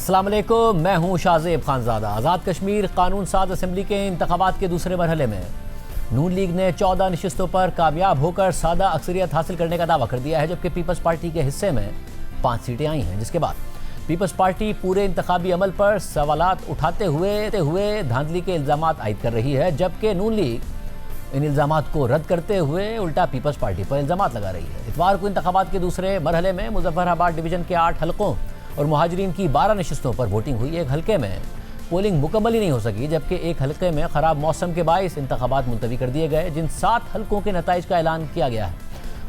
अस्सलाम वालेकुम, मैं हूं शाहजेब खानजादा। आज़ाद कश्मीर कानून साज असम्बली के इंतखाबात के दूसरे मरहले में नून लीग ने 14 नशिस्तों पर कामयाब होकर सादा अक्सरियत हासिल करने का दावा कर दिया है, जबकि पीपल्स पार्टी के हिस्से में 5 सीटें आई हैं, जिसके बाद पीपल्स पार्टी पूरे इंतखाबी अमल पर सवालात उठाते हुए धांधली के इल्ज़ामात आयद कर रही है, जबकि नून लीग इन इल्ज़ामात को रद्द करते हुए उल्टा पीपल्स पार्टी पर इल्ज़ामात लगा रही है। इतवार को इंतखाबात के दूसरे मरहले में मुजफ्फराबाद डिवीज़न के 8 हलकों और मुहाजिरीन की 12 नशिस्तों पर वोटिंग हुई। एक हलके में पोलिंग मुकम्मल ही नहीं हो सकी, जबकि एक हलके में ख़राब मौसम के बाइस इंतखाबात मुलतवी कर दिए गए। जिन 7 हलकों के नताइज का ऐलान किया गया है,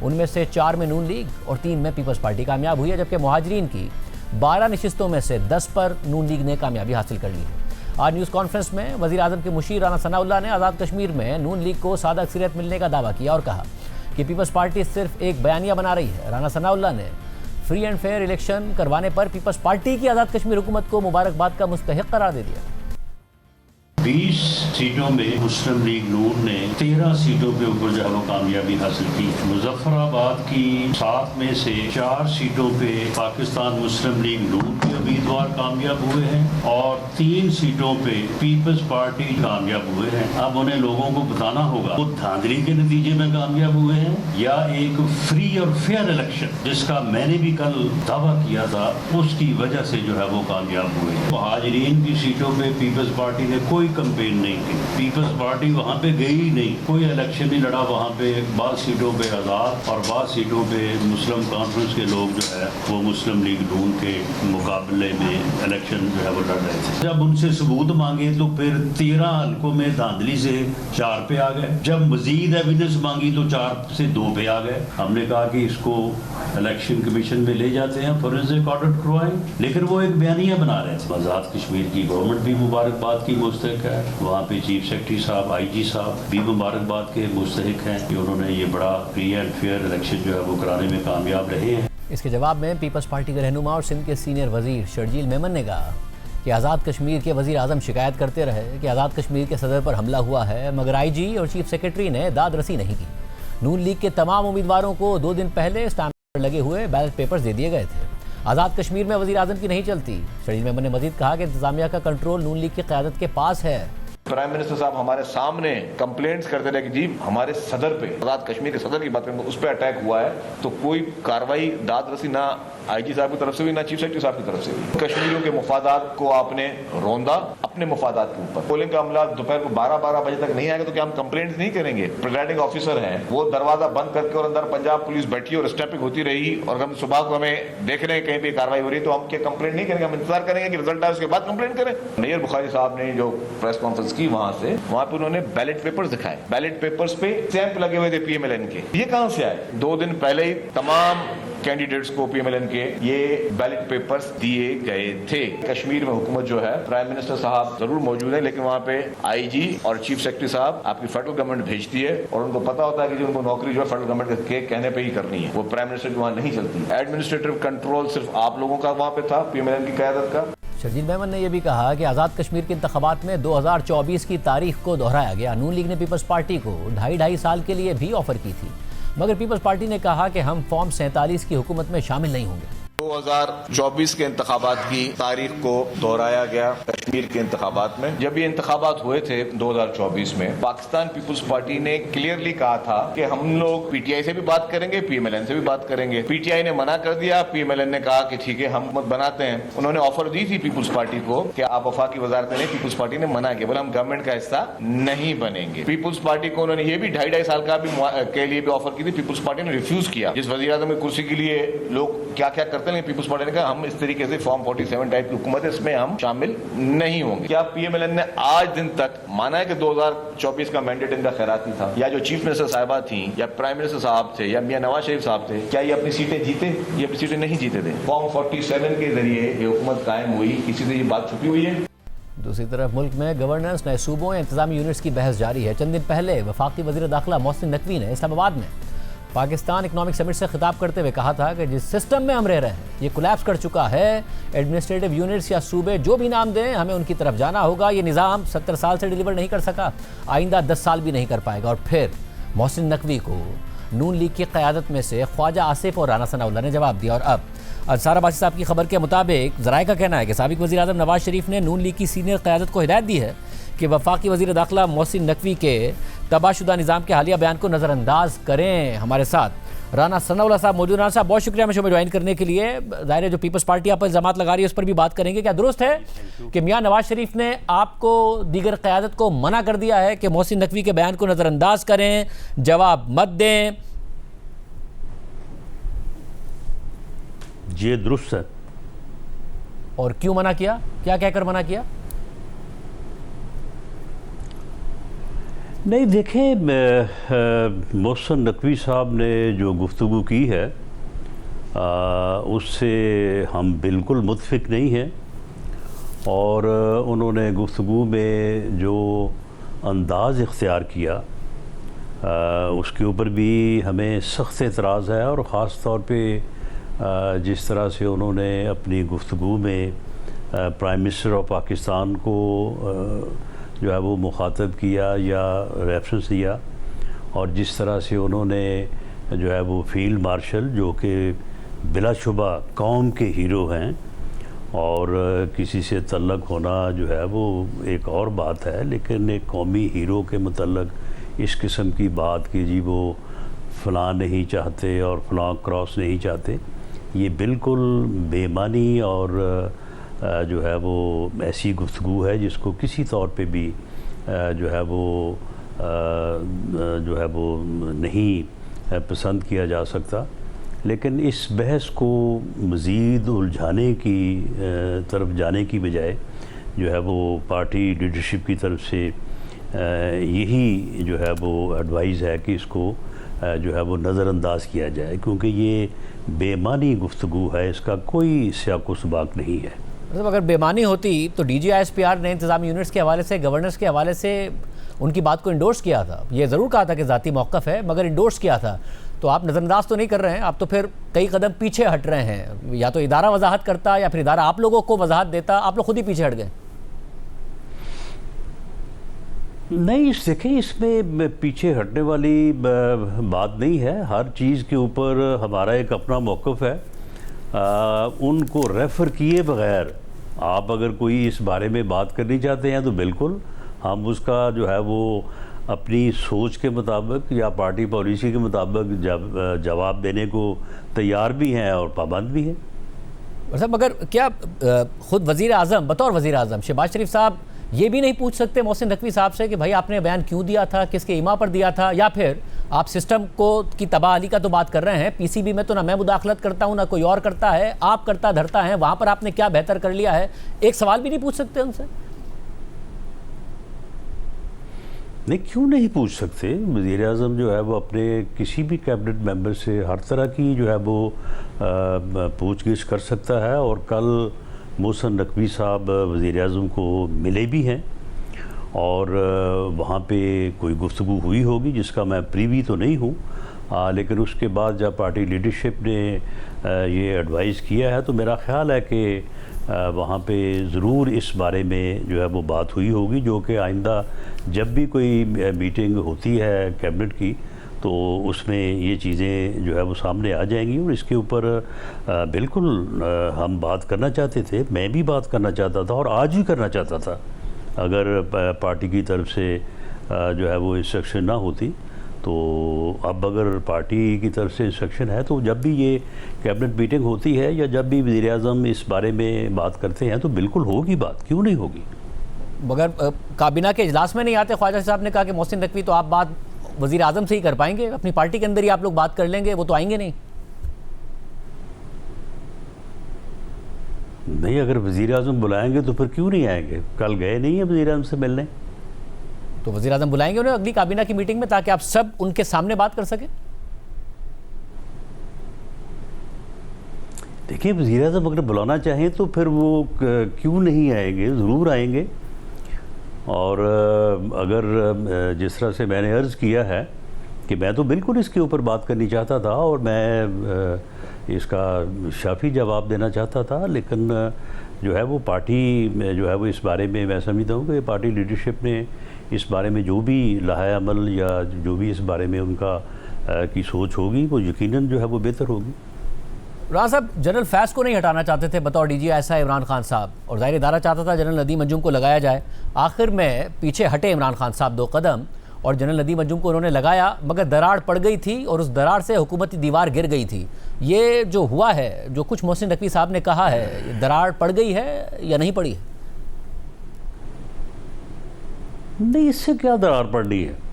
उनमें से 4 में नून लीग और 3 में पीपल्स पार्टी कामयाब हुई है, जबकि मुहाजिरीन की 12 नशिस्तों में से 10 पर नून लीग ने कामयाबी हासिल कर ली है। आज न्यूज़ कॉन्फ्रेंस में वज़ीर आज़म के मुशीर राना सनाउल्लाह ने आज़ाद कश्मीर में नून लीग को सादा अक्सरियत मिलने का दावा किया और कहा कि पीपल्स पार्टी सिर्फ एक बयानिया बना रही है। राना सनाउल्लाह ने फ्री एंड फेयर इलेक्शन करवाने पर पीपल्स पार्टी की आज़ाद कश्मीर हुकूमत को मुबारकबाद का मुस्तहिक करार दे दिया। 20 सीटों में मुस्लिम लीग नून ने 13 सीटों पे ऊपर जो है वो कामयाबी हासिल की। मुजफ्फराबाद की 7 में से 4 सीटों पे पाकिस्तान मुस्लिम लीग नून के उम्मीदवार कामयाब हुए हैं और 3 सीटों पे पीपल्स पार्टी कामयाब हुए हैं। अब उन्हें लोगों को बताना होगा वो धांधली के नतीजे में कामयाब हुए हैं या एक फ्री और फेयर इलेक्शन जिसका मैंने भी कल दावा किया था उसकी वजह से जो है वो कामयाब हुए हैं। मुहाजिरीन की सीटों पे पीपल्स पार्टी ने कोई कंपेन नहीं की, पीपल्स पार्टी वहाँ पे गई ही नहीं, कोई इलेक्शन नहीं लड़ा वहाँ पे। बाद सीटों पे आज़ाद और बाद सीटों पे मुस्लिम कॉन्फ्रेंस के लोग जो है वो मुस्लिम लीग नून के मुकाबले में इलेक्शन जो है वो लड़ रहे थे। जब उनसे सबूत मांगे तो फिर 13 हल्कों में धांधली से 4 पे आ गए। जब मजीद एविडेंस मांगी तो 4 से 2 पे आ गए। हमने कहा कि इसको इलेक्शन कमीशन में ले जाते हैं, फोरेंसिक ऑडिट करवाएं, लेकिन वो एक बयानिया बना रहे थे। आज़ाद कश्मीर की गवर्नमेंट भी मुबारकबाद की मुस्तहिक है, वहाँ पे चीफ सेक्रेटरी साहब, IG साहब भी मुबारकबाद के मुस्तहिक हैं कि उन्होंने ये बड़ा फ्री एंड फेयर इलेक्शन जो है वो कराने में कामयाब रहे हैं। इसके जवाब में पीपल्स पार्टी के रहनुमा और सिंध के सीनियर वजीर शर्जील मेमन ने कहा कि आज़ाद कश्मीर के वजीर आज़म शिकायत करते रहे कि आज़ाद कश्मीर के सदर पर हमला हुआ है, मगर IG और चीफ सेक्रेटरी ने दाद रसी नहीं की। नून लीग के तमाम उम्मीदवारों को 2 दिन पहले स्टैंप पर लगे हुए बैलेट पेपर्स दे दिए गए थे। आज़ाद कश्मीर में वजीर आज़म की नहीं चलती। शर्जील मेमन ने मजीद कहा कि इंतजामिया का कंट्रोल नून लीग की क़यादत के पास है। प्राइम मिनिस्टर साहब हमारे सामने कंप्लेंट्स करते रहे कि जी हमारे सदर पे, आज़ाद कश्मीर के सदर की बात करें, उस पर अटैक हुआ है, तो कोई कार्रवाई दाद रसी ना IG साहब की तरफ से हुई ना चीफ सेक्रेटरी साहब की तरफ से हुई। कश्मीरियों के मुफादात को आपने रौंदा अपने मुफादात के ऊपर। पोलिंग का अमला दोपहर को 12 बजे तक नहीं आएगा तो क्या हम कंप्लेंट नहीं करेंगे? प्रिजाइडिंग ऑफिसर हैं, वो दरवाजा बंद करके और अंदर पंजाब पुलिस बैठी और स्टैंपिंग होती रही और हम सुबह को हमें देख रहे हैं कहीं पे कार्रवाई हो रही है तो हम क्या कंप्लेंट नहीं करेंगे? हम इंतजार करेंगे कि रिजल्ट आए उसके बाद कंप्लेंट करें। नैयर बुखारी साहब ने जो प्रेस कॉन्फ्रेंस की वहां पे उन्होंने बैलेट पेपर्स दिखाए। बैलेट पेपर्स पे स्टैंप लगे हुए थे PMLN के। ये कहां से आए? 2 दिन पहले ही तमाम कैंडिडेट्स को PMLN के ये बैलेट पेपर्स दिए गए थे। कश्मीर में हुकूमत जो है, प्राइम मिनिस्टर साहब जरूर मौजूद है, लेकिन वहाँ पे IG और चीफ सेक्रेटरी साहब आपकी फेडरल गवर्नमेंट भेजती है और उनको पता होता है कि जो उनको नौकरी जो है फेडरल गवर्नमेंट के कहने पे ही करनी है, वो प्राइम मिनिस्टर की वहाँ नहीं चलती। एडमिनिस्ट्रेटिव कंट्रोल सिर्फ आप लोगों का वहाँ पे था, PMLN की क़यादत का। शर्जील मेमन ने यह भी कहा कि आज़ाद कश्मीर के इंतखाबात में 2024 की तारीख को दोहराया गया। नून लीग ने पीपल्स पार्टी को 2.5 साल के लिए भी ऑफर की थी, मगर पीपल्स पार्टी ने कहा कि हम फॉर्म 47 की हुकूमत में शामिल नहीं होंगे। 2024 के इंतखाबात की तारीख को दोहराया गया। कश्मीर के इंतखाबात में जब ये इंतखाबात हुए थे 2024 में, पाकिस्तान पीपुल्स पार्टी ने क्लियरली कहा था कि हम लोग PTI से भी बात करेंगे, PMLN से भी बात करेंगे। PTI ने मना कर दिया, PMLN ने कहा कि ठीक है हम मत बनाते हैं। उन्होंने ऑफर दी थी पीपुल्स पार्टी को कि आप वफाकी वजारत ने, पीपुल्स पार्टी ने मना किया, बोला हम गवर्नमेंट का हिस्सा नहीं बनेंगे। पीपुल्स पार्टी को उन्होंने ये भी 2.5 साल का भी के लिए भी ऑफर की थी, पीपुल्स पार्टी ने रिफ्यूज किया। जिस वज़ीर आज़म की कुर्सी के लिए लोग क्या क्या करते हैं, पीपुल्स पार्टी ने कहा हम इस तरीके से फॉर्म 47 टाइप की हुकूमत है, इसमें हम शामिल नहीं होंगे। क्या PMLN ने आज दिन तक माना है कि 2024 का मैंडेट इनका खैराती था? या जो चीफ मिनिस्टर साहिबा थी या प्राइम मिनिस्टर साहब थे या मियां नवाज शरीफ साहब थे, क्या ये अपनी सीटें जीते? ये अपनी सीटें नहीं जीते थे। फॉर्म 47 के जरिए ये हुकूमत कायम हुई, किसी से ये बात छुपी हुई है? दूसरी तरफ मुल्क में गवर्नेंस, नए सूबों या इंतजामी यूनिट्स की बहस जारी है। चंद दिन पहले वफाकी वज़ीर दाखिला मोहसिन नकवी ने इस्लामाबाद में पाकिस्तान इकनॉमिक समिट से खिताब करते हुए कहा था कि जिस सिस्टम में हम रह रहे हैं ये कोलैप्स कर चुका है। एडमिनिस्ट्रेटिव यूनिट्स या सूबे जो भी नाम दें, हमें उनकी तरफ जाना होगा। ये निज़ाम 70 साल से डिलीवर नहीं कर सका, आइंदा 10 साल भी नहीं कर पाएगा। और फिर मोहसिन नकवी को नून लीग की क़यादत में से ख्वाजा आसिफ और राना सनाउल्लाह ने जवाब दिया और अब अंसार अब्बासी साहब की खबर के मुताबिक ज़राए का कहना है कि साबिक़ वज़ीर आज़म नवाज शरीफ ने नून लीग की सीनियर क़यादत को हिदायत दी है कि वफाकी वज़ीर दाखिला मोहसिन नकवी के तबाहशुदा निज़ाम के हालिया बयान को नज़रअंदाज करें। हमारे साथ राना सनाउल्लाह साहब मौजूद। राना साहब बहुत शुक्रिया शो में ज्वाइन करने के लिए। ज़ाहिर है जो पीपल्स पार्टी आप पर इल्ज़ामात लगा रही है उस पर भी बात करेंगे। क्या दुरुस्त है कि मियां नवाज शरीफ ने आपको दीगर क़यादत को मना कर दिया है कि मोहसिन नकवी के बयान को नज़रअंदाज करें, जवाब मत दें? ये दुरुस्त है। और क्यों मना किया, क्या कहकर मना किया? नहीं देखें, मोहसिन नकवी साहब ने जो गुफ्तगू की है उससे हम बिल्कुल मुत्फिक नहीं हैं, और उन्होंने गुफ्तगू में जो अंदाज़ इख्तियार किया उसके ऊपर भी हमें सख्त एतराज़ है। और ख़ास तौर पे जिस तरह से उन्होंने अपनी गुफ्तगू में प्राइम मिनिस्टर ऑफ पाकिस्तान को जो है वो मुखातब किया या रेफरेंस दिया, और जिस तरह से उन्होंने जो है वो फील्ड मार्शल जो कि बिलाशुबा कौम के हीरो हैं, और किसी से तल्लक होना जो है वो एक और बात है, लेकिन एक कौमी हीरो के मुतल्लक इस किस्म की बात कि जी वो फ़लाँ नहीं चाहते और फ़लाँ क्रॉस नहीं चाहते, ये बिल्कुल बेमानी और जो है वो ऐसी गुफ्तगू है जिसको किसी तौर पे भी जो है वो नहीं पसंद किया जा सकता। लेकिन इस बहस को मज़ीद उलझाने की तरफ जाने की बजाय जो है वो पार्टी लीडरशिप की तरफ से यही जो है वो एडवाइस है कि इसको जो है वो नज़रअंदाज किया जाए, क्योंकि ये बेमानी गुफ्तगू है, इसका कोई सियाक़ व सबाक़ नहीं है। मतलब अगर बेमानी होती तो DGISPR ने इंतज़ामी यूनिट्स के हवाले से, गवर्नर्स के हवाले से उनकी बात को इंडोर्स किया था। ये ज़रूर कहा था कि ज़ाती मौक़िफ़ है, मगर इंडोर्स किया था। तो आप नज़रअंदाज तो नहीं कर रहे हैं, आप तो फिर कई कदम पीछे हट रहे हैं। या तो इदारा वजाहत करता या फिर इदारा आप लोगों को वजाहत देता, आप लोग खुद ही पीछे हट गए। नहीं, देखें इसमें पीछे हटने वाली बात नहीं है। हर चीज़ के ऊपर हमारा एक अपना मौक़िफ़ है। उनको रेफ़र किए बग़ैर आप अगर कोई इस बारे में बात करनी चाहते हैं तो बिल्कुल हम उसका जो है वो अपनी सोच के मुताबिक या पार्टी पॉलिसी के मुताबिक जवाब देने को तैयार भी हैं और पाबंद भी हैं। मतलब मगर क्या खुद वज़ीर आज़म, बतौर वज़ीर आज़म शहबाज शरीफ साहब ये भी नहीं पूछ सकते मोहसिन नकवी साहब से कि भाई आपने बयान क्यों दिया था, किसके इमा पर दिया था? या फिर आप सिस्टम को की तबाही का तो बात कर रहे हैं, PCB में तो ना मैं मुदाखलत करता हूं ना कोई और करता है, आप करता धरता है, वहां पर आपने क्या बेहतर कर लिया है? एक सवाल भी नहीं पूछ सकते उनसे? नहीं, क्यों नहीं पूछ सकते। वज़ीर आज़म जो है वो अपने किसी भी कैबिनेट मेंबर से हर तरह की जो है वो पूछ-गिछ कर सकता है, और कल मोहसिन नकवी साहब वज़ीर आज़म को मिले भी हैं, और वहाँ पे कोई गुफ्तगू हुई होगी जिसका मैं प्रीवी तो नहीं हूँ, लेकिन उसके बाद जब पार्टी लीडरशिप ने ये एडवाइस किया है तो मेरा ख़्याल है कि वहाँ पे ज़रूर इस बारे में जो है वो बात हुई होगी, जो कि आइंदा जब भी कोई मीटिंग होती है कैबिनेट की तो उसमें ये चीज़ें जो है वो सामने आ जाएंगी। और इसके ऊपर बिल्कुल हम बात करना चाहते थे, मैं भी बात करना चाहता था और आज भी करना चाहता था, अगर पार्टी की तरफ से जो है वो इंस्ट्रक्शन ना होती। तो अब अगर पार्टी की तरफ से इंस्ट्रक्शन है तो जब भी ये कैबिनेट मीटिंग होती है या जब भी वज़ीर आज़म इस बारे में बात करते हैं तो बिल्कुल होगी बात, क्यों नहीं होगी। मगर काबीना के इजलास में नहीं आते? ख्वाजा साहब ने कहा कि मोहसिन नकवी तो आप बात वज़ीर आज़म से ही कर पाएंगे, अपनी पार्टी के अंदर ही आप लोग बात कर लेंगे, वो तो आएंगे नहीं। नहीं, अगर वज़ीर आज़म बुलाएंगे तो फिर क्यों नहीं आएंगे? कल गए नहीं है वज़ीर आज़म से मिलने, तो वज़ीर आज़म बुलाएंगे उन्हें अगली काबीना की मीटिंग में ताकि आप सब उनके सामने बात कर सकें। देखिए, वज़ीर आज़म अगर बुलाना चाहें तो फिर वो क्यों नहीं आएंगे, ज़रूर आएंगे। और अगर जिस तरह से मैंने अर्ज़ किया है कि मैं तो बिल्कुल इसके ऊपर बात करनी चाहता था और मैं इसका शाफी जवाब देना चाहता था, लेकिन जो है वो पार्टी जो है वो इस बारे में मैं समझता हूँ कि पार्टी लीडरशिप ने इस बारे में जो भी लाहे अमल या जो भी इस बारे में उनका की सोच होगी वो यकीनन जो है वो बेहतर होगी। राणा साहब, जनरल फैज़ को नहीं हटाना चाहते थे बतौर DGI इमरान खान साहब, और ज़ाहिर इदारा चाहता था जनरल नदीम अंजुम को लगाया जाए। आखिर में पीछे हटे इमरान खान साहब 2 कदम और जनरल नदीम अंजुम को उन्होंने लगाया, मगर दरार पड़ गई थी और उस दरार से हुकूमती दीवार गिर गई थी। ये जो हुआ है, जो कुछ मोहसिन नकवी साहब ने कहा है, दरार पड़ गई है या नहीं पड़ी है? नहीं, इससे क्या दरार पड़नी है?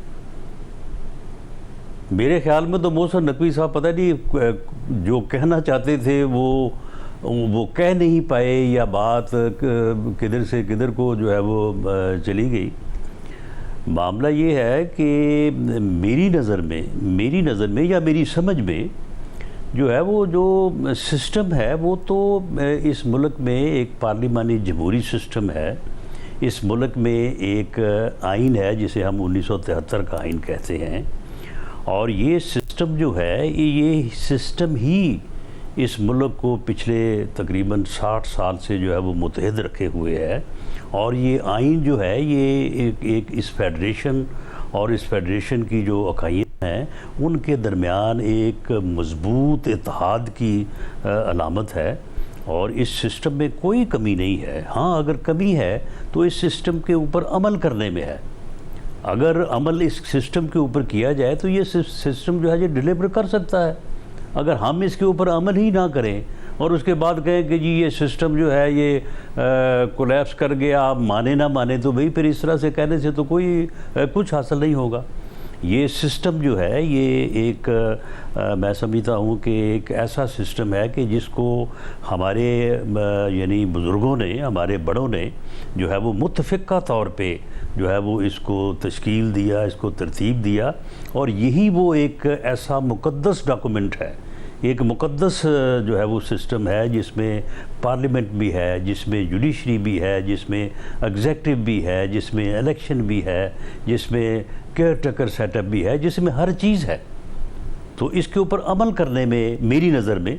मेरे ख्याल में तो मोहसिन नकवी साहब पता नहीं जो कहना चाहते थे वो कह नहीं पाए, या बात किधर से किधर को जो है वो चली गई। मामला ये है कि मेरी नज़र में या मेरी समझ में जो है वो जो सिस्टम है वो तो इस मुल्क में एक पार्लिमानी जमहूरी सिस्टम है। इस मुल्क में एक आइन है जिसे हम 1973 का आइन कहते हैं, और ये सिस्टम जो है ये सिस्टम ही इस मुल्क को पिछले तकरीबन 60 साल से जो है वो मुतहद रखे हुए है। और ये आइन जो है ये एक इस फेडरेशन और इस फेडरेशन की जो इकाइयाँ हैं उनके दरमियान एक मजबूत इत्तेहाद की अलामत है, और इस सिस्टम में कोई कमी नहीं है। हाँ, अगर कमी है तो इस सिस्टम के ऊपर अमल करने में है। अगर अमल इस सिस्टम के ऊपर किया जाए तो ये सिस्टम जो है ये डिलीवर कर सकता है। अगर हम इसके ऊपर अमल ही ना करें और उसके बाद कहें कि जी ये सिस्टम जो है ये कोलैप्स कर गया, आप माने ना माने, तो भाई फिर इस तरह से कहने से तो कोई कुछ हासिल नहीं होगा। ये सिस्टम जो है ये एक मैं समझता हूँ कि एक ऐसा सिस्टम है कि जिसको हमारे यानी बुज़ुर्गों ने, हमारे बड़ों ने जो है वो मुत्तफ़िक़ा तौर पे जो है वो इसको तश्कील दिया, इसको तरतीब दिया, और यही वो एक ऐसा मुक़द्दस डॉक्यूमेंट है, एक मुक़द्दस जो है वो सिस्टम है जिसमें पार्लियामेंट भी है, जिसमें जुडिशरी भी है, जिसमें एग्जेक्टिव भी है, जिसमें इलेक्शन भी है, जिसमें केयर टेकर सेटअप भी है, जिसमें हर चीज़ है। तो इसके ऊपर अमल करने में मेरी नज़र में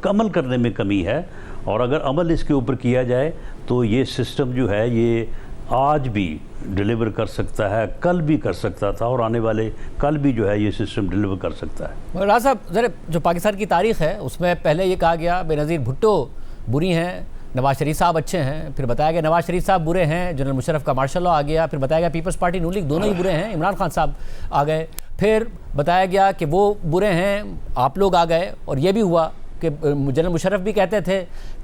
अमल करने में कमी है, और अगर अमल इसके ऊपर किया जाए तो ये सिस्टम जो है ये आज भी डिलीवर कर सकता है, कल भी कर सकता था, और आने वाले कल भी जो है ये सिस्टम डिलीवर कर सकता है। राज साहब, ज़रा जो पाकिस्तान की तारीख़ है उसमें पहले ये कहा गया बेनज़ीर भुट्टो बुरी हैं, नवाज़ शरीफ साहब अच्छे हैं, फिर बताया गया नवाज़ शरीफ साहब बुरे हैं, जनरल मुशर्रफ का मार्शल लॉ आ गया, फिर बताया गया पीपल्स पार्टी नून लीग दोनों ही बुरे हैं, इमरान खान साहब आ गए, फिर बताया गया कि वो बुरे हैं, आप लोग आ गए, और ये भी हुआ कि जनरल मुशर्रफ भी कहते थे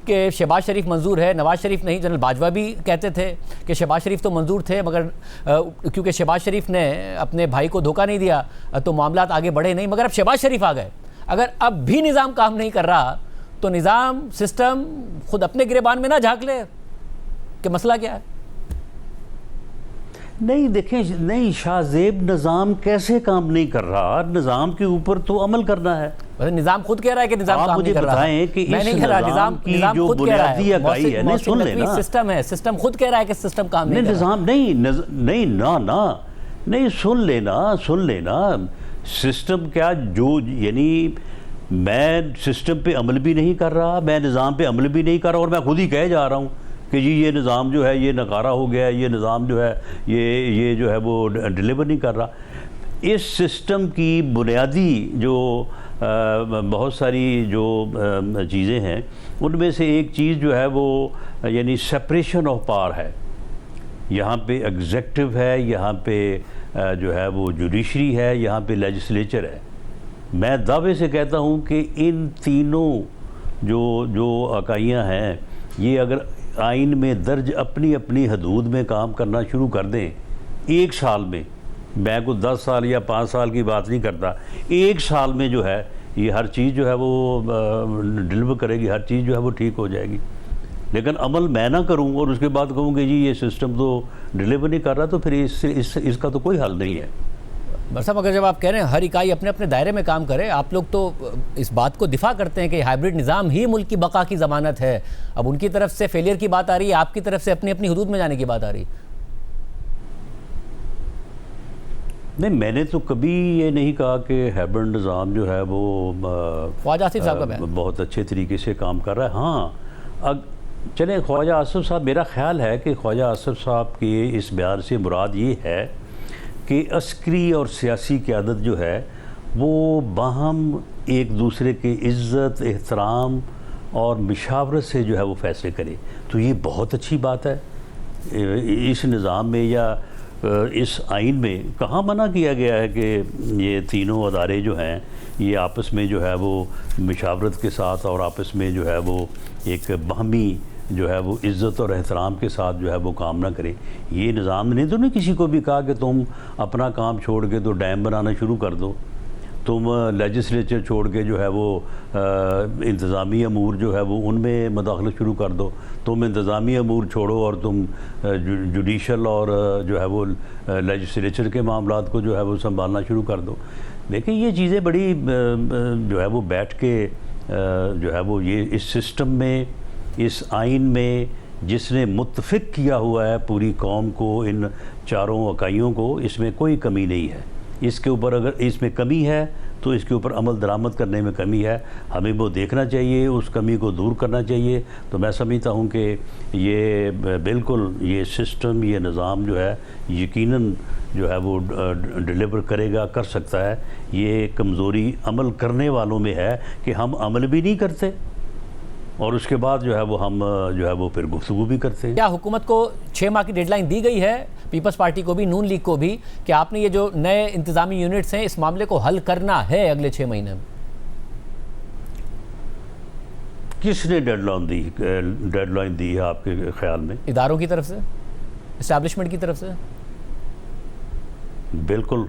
कि शहबाज शरीफ मंजूर है, नवाज़ शरीफ नहीं। जनरल बाजवा भी कहते थे कि शहबाज शरीफ तो मंजूर थे, मगर क्योंकि शहबाज शरीफ ने अपने भाई को धोखा नहीं दिया तो मामला आगे बढ़े नहीं। मगर अब शहबाज शरीफ आ गए, अगर अब भी निज़ाम काम नहीं कर रहा तो निज़ाम सिस्टम खुद अपने गिरेबान में ना झांक ले कि मसला क्या है। नहीं, देखें, नहीं, शाहजेब निज़ाम कैसे काम नहीं कर रहा? निज़ाम के ऊपर तो अमल करना है। निज़ाम खुद कह रहा है कि निज़ाम काम नहीं कर रहा है। कि मैं नहीं कह रहा, निज़ाम की जो बुनियादी इकाई है, नहीं, सुन लेना, सिस्टम है, सिस्टम खुद कह रहा है कि सिस्टम काम नहीं कर रहा। निज़ाम नहीं, सुन लेना सिस्टम क्या, जो यानी मैं सिस्टम पे अमल भी नहीं कर रहा, मैं निज़ाम पे अमल भी नहीं कर रहा, और मैं खुद ही कह जा रहा हूँ कि जी ये निज़ाम जो है ये नकारा हो गया, ये निज़ाम जो है ये जो है वो डिलीवर नहीं कर रहा। इस सिस्टम की बुनियादी जो बहुत सारी जो चीज़ें हैं उनमें से एक चीज़ जो है वो यानी सेपरेशन ऑफ पावर है। यहाँ पे एग्जेक्टिव है, यहाँ पे जो है वो जुडिशरी है, यहाँ पे लेजिस्लेचर है। मैं दावे से कहता हूँ कि इन तीनों जो इकाइयाँ हैं ये अगर आइन में दर्ज अपनी अपनी हदूद में काम करना शुरू कर दें, एक साल में, मैं को 10 साल या 5 साल की बात नहीं करता, एक साल में जो है ये हर चीज़ जो है वो डिलीवर करेगी, हर चीज़ जो है वो ठीक हो जाएगी। लेकिन अमल मैं ना करूं और उसके बाद कहूँ कि जी ये सिस्टम तो डिलीवर नहीं कर रहा, तो फिर इसका तो कोई हल नहीं है। बरसा, मगर जब आप कह रहे हैं हर इकाई अपने अपने दायरे में काम करे, आप लोग तो इस बात को दिफा करते हैं कि हाइब्रिड निज़ाम ही मुल्क की बका की ज़मानत है। अब उनकी तरफ से फेलियर की बात आ रही है, आपकी तरफ से अपनी अपनी हदूद में जाने की बात आ रही है। नहीं, मैंने तो कभी ये नहीं कहा कि हाइब्रिड निज़ाम जो है वो ख्वाजा आसिफ साहब का बहुत अच्छे तरीके से काम कर रहा है। हाँ, अब चलें, ख्वाजा आसिफ साहब, मेरा ख्याल है कि ख्वाजा आसिफ साहब के इस बयान से मुराद ये है कि अस्करी और सियासी क़यादत जो है वो बाहम एक दूसरे के इज़्ज़त, एहतराम और मशावरत से जो है वो फ़ैसले करे। तो ये बहुत अच्छी बात है। इस निज़ाम में या इस आइन में कहाँ मना किया गया है कि ये तीनों अदारे जो हैं ये आपस में जो है वो मशावरत के साथ और आपस में जो है वो एक बाहमी जो है वो इज़्ज़त और एहतराम के साथ जो है वो काम ना करे। ये निज़ाम ने तो नहीं किसी को भी कहा कि तुम अपना काम छोड़ के तो डैम बनाना शुरू कर दो, तुम लेजिस्लेचर छोड़ के जो है वो इंतज़ामी अमूर जो है वो उनमें मदाखलत शुरू कर दो, तुम इंतज़ामी अमूर छोड़ो और तुम जुडिशल और जो है वो लेजिस्लेचर के मामलात को जो है वो संभालना शुरू कर दो। देखिए ये चीज़ें बड़ी जो है वो बैठ के जो है वो ये इस सिस्टम में, इस आइन में जिसने मुत्तफ़िक किया हुआ है पूरी कौम को, इन चारों इकाइयों को, इसमें कोई कमी नहीं है। इसके ऊपर अगर इसमें कमी है तो इसके ऊपर अमल दरामद करने में कमी है, हमें वो देखना चाहिए, उस कमी को दूर करना चाहिए। तो मैं समझता हूँ कि ये बिल्कुल ये सिस्टम, ये निज़ाम जो है यकीनन जो है वो डिलीवर करेगा, कर सकता है। ये कमज़ोरी अमल करने वालों में है कि हम अमल भी नहीं करते और उसके बाद जो है वो हम जो है वो फिर गुफ्तगू भी करते हैं। क्या हुकूमत को 6 माह की डेडलाइन दी गई है, पीपल्स पार्टी को भी, नून लीग को भी, कि आपने ये जो नए इंतजामी यूनिट्स हैं इस मामले को हल करना है अगले 6 महीने में? किसने डेडलाइन दी है आपके ख्याल में? इदारों की तरफ से, इस्टेब्लिशमेंट की तरफ से? बिल्कुल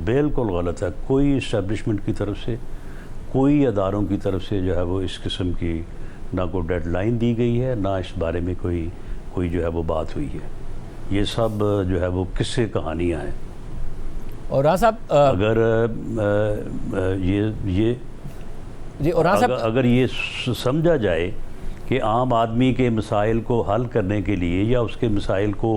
बिल्कुल गलत है। कोई इस्टेब्लिशमेंट की तरफ से, कोई अदारों की तरफ से जो है वो इस किस्म की ना कोई डेडलाइन दी गई है, ना इस बारे में कोई जो है वो बात हुई है। ये सब जो है वो किस्से कहानियाँ हैं। और राना साहब अगर ये जी, और राना साहब अगर ये समझा जाए कि आम आदमी के मसाइल को हल करने के लिए या उसके मसाइल को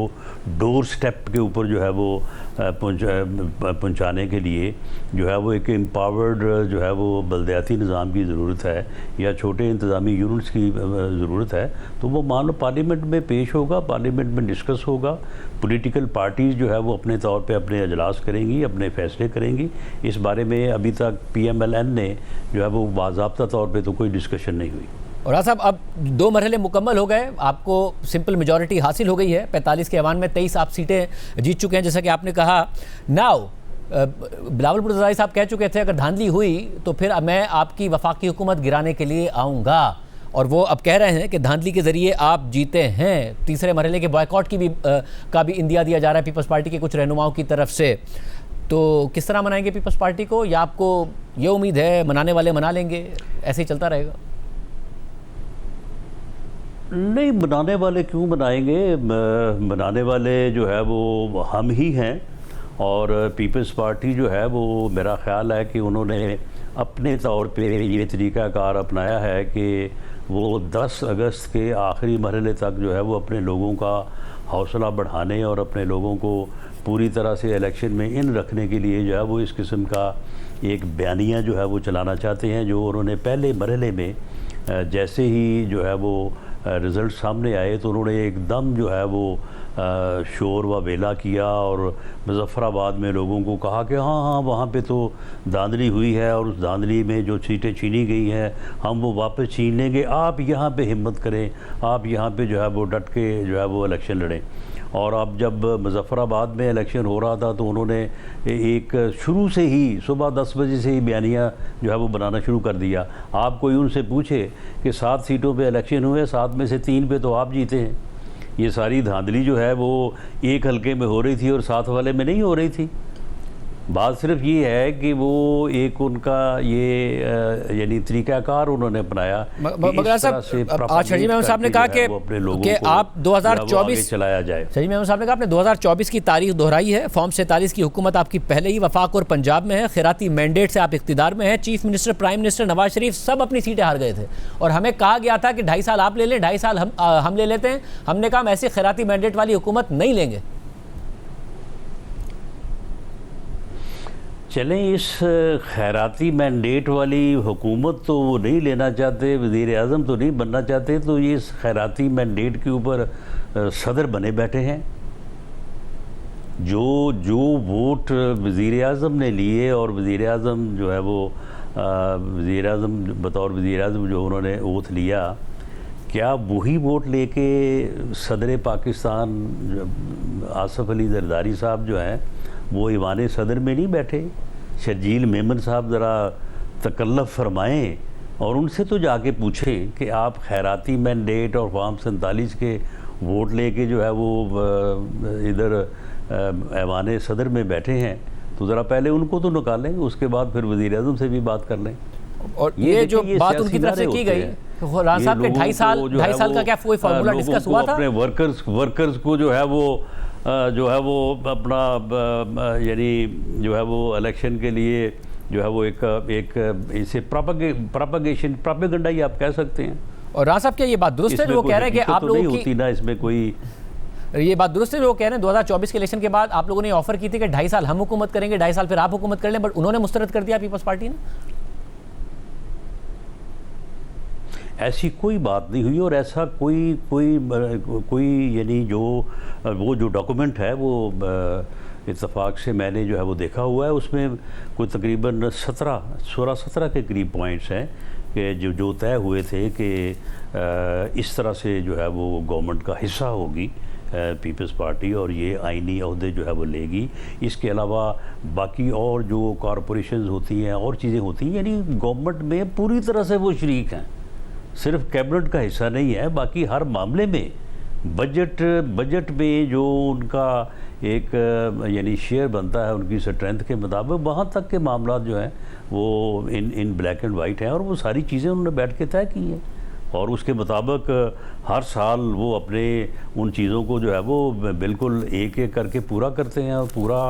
डोर स्टेप के ऊपर जो है वो पहुंचाने के लिए जो है वो एक एम्पावर्ड जो है वो बलदियाती निज़ाम की ज़रूरत है या छोटे इंतज़ामी यूनिट्स की ज़रूरत है, तो वो मान लो पार्लियामेंट में पेश होगा, पार्लियामेंट में डिस्कस होगा, पॉलिटिकल पार्टीज़ जो है वो अपने तौर पे अपने अजलास करेंगी, अपने फ़ैसले करेंगी। इस बारे में अभी तक PMLN ने जो है वो बाज़ाब्ता तौर पे तो कोई डिस्कशन नहीं हुई। और हाँ साहब, अब 2 मरहले मुकम्मल हो गए, आपको सिंपल मेजॉरिटी हासिल हो गई है, 45 के ऐवान में 23 आप सीटें जीत चुके हैं जैसा कि आपने कहा। नाउ बिलावल भुट्टो ज़रदारी साहब कह चुके थे अगर धांधली हुई तो फिर मैं आपकी वफाकी हुकूमत गिराने के लिए आऊँगा, और वो अब कह रहे हैं कि धांधली के ज़रिए आप जीते हैं। तीसरे मरहले के बॉयकॉट की भी का भी इंदिया दिया जा रहा है पीपल्स पार्टी के कुछ रहनुमाओं की तरफ से। तो किस तरह मनाएंगे पीपल्स पार्टी को, या आपको ये उम्मीद है मनाने वाले मना लेंगे, ऐसे ही चलता रहेगा? नहीं, बनाने वाले क्यों बनाएंगे, बनाने वाले जो है वो हम ही हैं। और पीपल्स पार्टी जो है वो मेरा ख़्याल है कि उन्होंने अपने तौर पे ये तरीक़ाकार अपनाया है कि वो 10 अगस्त के आखिरी मरहले तक जो है वो अपने लोगों का हौसला बढ़ाने और अपने लोगों को पूरी तरह से इलेक्शन में इन रखने के लिए जो है वो इस किस्म का एक बयानिया जो है वो चलाना चाहते हैं, जो उन्होंने पहले मरहले में जैसे ही जो है वो रिज़ल्ट सामने आए तो उन्होंने एकदम जो है वो शोर व वेला किया और मुज़फ़्फ़राबाद में लोगों को कहा कि हाँ वहाँ पे तो धांधली हुई है और उस धांधली में जो सीटें छीनी गई हैं हम वो वापस छीन लेंगे, आप यहाँ पे हिम्मत करें, आप यहाँ पे जो है वो डट के जो है वो इलेक्शन लड़ें। और अब जब मुज़फ़्फ़राबाद में इलेक्शन हो रहा था तो उन्होंने एक शुरू से ही सुबह 10 बजे से ही बयानिया जो है वो बनाना शुरू कर दिया। आप कोई उनसे पूछे कि 7 सीटों पे इलेक्शन हुए, 7 में से 3 पे तो आप जीते हैं। ये सारी धांधली जो है वो एक हलके में हो रही थी और 7 वाले में नहीं हो रही थी। बात सिर्फ ये है कि वो एक उनका ये यानी तरीक़ाकार उन्होंने अपनाया। मगर साहब आज शजीब अहमद साहब ने कहा कि आप 2024 चलाया जाए। शजीब अहमद साहब ने कहा आपने 2024 की तारीख दोहराई है, फॉर्म 47 की हुकूमत आपकी पहले ही वफाक और पंजाब में है, खैराती मैंडेट से आप इक़्तिदार में हैं, chief minister, prime minister Nawaz Sharif सब अपनी सीटें हार गए थे और हमें कहा गया था कि 2.5 साल आप ले लें, 2.5 साल हम ले लेते हैं। हमने कहा हम ऐसी खैराती मैंडेट वाली हुकूमत नहीं लेंगे। चलें, इस खैराती मैंडेट वाली हुकूमत तो वो नहीं लेना चाहते, वज़ीर आज़म तो नहीं बनना चाहते, तो ये इस खैराती मैंडेट के ऊपर सदर बने बैठे हैं। जो वोट वज़ीर आज़म ने लिए और वज़ीर आज़म जो है वो वज़ीर आज़म बतौर वज़ीर आज़म जो उन्होंने ओथ लिया, क्या वही वोट लेके सदर पाकिस्तान आसफ़ अली ज़रदारी साहब जो हैं वो ईवान सदर में नहीं बैठे? शर्जील मेमन साहब ज़रा तकल्लुफ़ फरमाएँ और उनसे तो जाके पूछें कि आप खैराती मैंडेट और फॉर्म 47 के वोट लेके जो है वो इधर ऐवान सदर में बैठे हैं, तो ज़रा पहले उनको तो निकालें, उसके बाद फिर वज़ीर आज़म से भी बात कर लें। और ये जो बात उनकी तरफ से की गई, राना साहब के 2.5 साल का क्या कोई फार्मूला डिस्कस हुआ था? अपने वर्कर्स को जो है वो अपना यानी जो है वो इलेक्शन के लिए जो है वो एक इसे प्रोपेगेंडा ही आप कह सकते हैं। और राना साहब क्या ये बात दुरुस्त है जो वो कह रहे हैं कि आप लोगों की होती ना इसमें कोई, ये बात दुरुस्त है जो वो कह रहे हैं 2024 के इलेक्शन के बाद आप लोगों ने ऑफर की थी कि 2.5 साल हम हुकूमत करेंगे, 2.5 साल फिर आप हुकूमत कर लें, बट उन्होंने मुस्तरद कर दिया पीपल्स पार्टी ने? ऐसी कोई बात नहीं हुई और ऐसा कोई यानी जो डॉक्यूमेंट है वो इत्तफाक से मैंने जो है वो देखा हुआ है, उसमें कोई तकरीबन 16-17 के करीब पॉइंट्स हैं कि जो तय हुए थे कि इस तरह से जो है वो गवर्नमेंट का हिस्सा होगी पीपल्स पार्टी और ये आइनी अहदे जो है वो लेगी। इसके अलावा बाकी और जो कॉरपोरेशंस होती हैं और चीज़ें होती हैं, यानी गवर्नमेंट में पूरी तरह से वो शरीक हैं, सिर्फ कैबिनेट का हिस्सा नहीं है, बाकी हर मामले में बजट में जो उनका एक यानी शेयर बनता है उनकी स्ट्रेंथ के मुताबिक, वहाँ तक के मामला जो हैं वो इन ब्लैक एंड वाइट हैं और वो सारी चीज़ें उन्होंने बैठ के तय की हैं और उसके मुताबिक हर साल वो अपने उन चीज़ों को जो है वो बिल्कुल एक एक करके पूरा करते हैं। और पूरा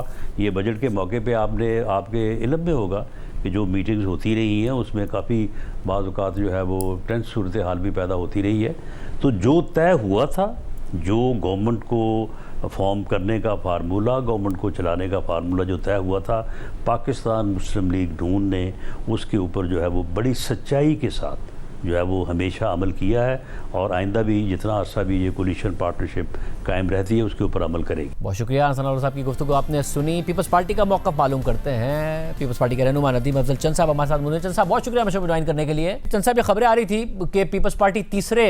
ये बजट के मौके पे आपके इल्म में होगा कि जो मीटिंग्स होती रही हैं उसमें काफ़ी बाज़ औक़ात जो है वो टेंस सूरत हाल भी पैदा होती रही है। तो जो तय हुआ था, जो गवर्नमेंट को फॉर्म करने का फार्मूला, गवर्नमेंट को चलाने का फार्मूला जो तय हुआ था, पाकिस्तान मुस्लिम लीग नून ने उसके ऊपर जो है वो बड़ी सच्चाई के साथ जो है वो हमेशा अमल किया है और आइंदा भी जितना अर्सा भी ये कोलिशन पार्टनरशिप कायम रहती है उसके ऊपर अमल करेगी। बहुत शुक्रिया हसन अनवर साहब की गुफ्तगू आपने सुनी। पीपल्स पार्टी का मौक़िफ़ मालूम करते हैं पीपल्स पार्टी के रहनुमा नदीम अफजल चंद साहब हमारे साथ मौजूद हैं। चंद साहब बहुत शुक्रिया हमें ज्वाइन करने के लिए। चंद साहब ये खबरें आ रही थी कि पीपल्स पार्टी तीसरे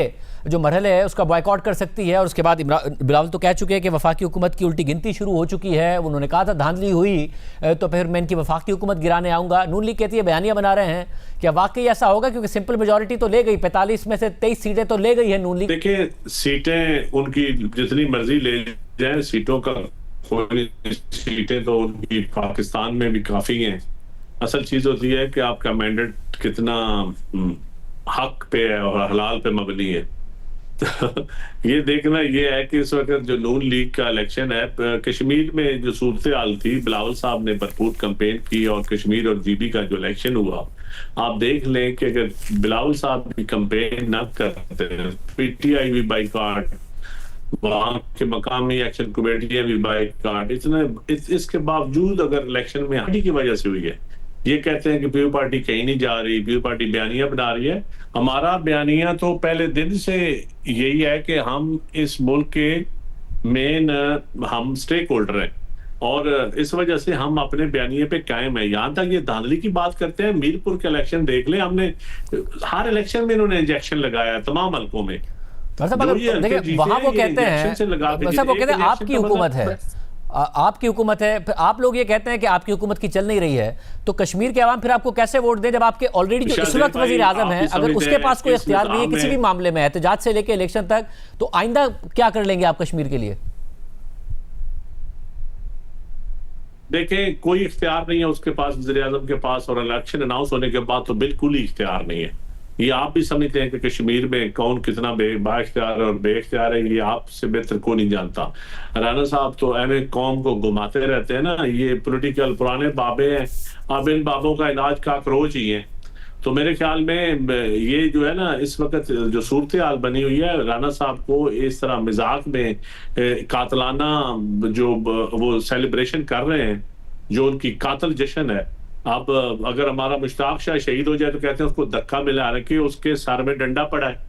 जो मरहले है उसका बॉयकॉट कर सकती है और उसके बाद बिलावल तो कह चुके हैं कि वफाकी हुकूमत की उल्टी गिनती शुरू हो चुकी है। उन्होंने कहा था धांधली हुई तो फिर मैं इनकी वफाकी हुकूमत गिराने आऊँगा। नून लीग कहती है बयानियाँ बना रहे हैं, क्या वाकई ऐसा होगा? क्योंकि सिंपल मेजॉरिटी तो ले गई, 45 में से 23 सीटें तो ले गई है नून लीग। देखिए सीटें उनकी जितनी मर्जी ले जाए, सीटों का कोई सीटें तो उनकी पाकिस्तान में भी काफी हैं। असल चीज होती है कि आपका मैंडेट कितना हक पे है और हलाल पे मबनी है। तो ये देखना ये है कि इस वक्त जो नून लीग का इलेक्शन है, कश्मीर में जो सूरत हाल थी, बिलावल साहब ने भरपूर कैंपेन की और कश्मीर और जीबी का जो इलेक्शन हुआ, आप देख लें कि अगर बिलावल साहब भी कैंपेन न करते, पीटीआई भी बाइकआउट, वहां के मकामी एक्शन कमेटियां भी बाइकआउट, इसके बावजूद अगर इलेक्शन में हारी की वजह से हुई है। ये कहते हैं कि पीपल्स पार्टी कहीं नहीं जा रही, पीपल्स पार्टी बयानियां बना रही है। हमारा बयानिया तो पहले दिन से यही है कि हम इस मुल्क के मेन हम स्टेक होल्डर हैं और इस वजह से हम अपने बयानिए पे कायम है। यहाँ तक ये धांधली की बात करते हैं, मीरपुर के इलेक्शन देख ले, हमने हर इलेक्शन में इन्होंने इंजेक्शन लगाया तमाम हल्कों में। देखिए वहां वो कहते हैं आपकी हुकूमत है, आपकी हुकूमत है, फिर आप लोग ये कहते हैं कि आपकी हुकूमत की चल नहीं रही है, तो कश्मीर के अवाम फिर आपको कैसे वोट दें जब आपके ऑलरेडी जो इस वक्त वजीर आजम है, अगर उसके पास कोई इख्तियार नहीं है किसी भी मामले में, एहतजाज से लेकर इलेक्शन तक, तो आइंदा क्या कर लेंगे आप कश्मीर के लिए? देखें कोई इख्तियार नहीं है उसके पास, वज़ीर आज़म के पास, और इलेक्शन अनाउंस होने के बाद तो बिल्कुल ही इख्तियार नहीं है। ये आप भी समझते हैं कि कश्मीर में कौन कितना बाइख्तियार और बेख्तियार है, ये आपसे बेहतर को नहीं जानता। राना साहब तो एवं कौम को घुमाते रहते हैं ना, ये पॉलिटिकल पुराने बाबे हैं, अब इन बाबों का इलाज काकरोच ही है। तो मेरे ख्याल में ये जो है ना इस वक्त जो सूरत हाल बनी हुई है, राना साहब को इस तरह मजाक में कातलाना जो वो सेलिब्रेशन कर रहे हैं, जो उनकी कातल जश्न है। अब अगर हमारा मुश्ताक शाह शहीद हो जाए तो कहते हैं उसको धक्का मिला, हालांकि उसके सर में डंडा पड़ा है।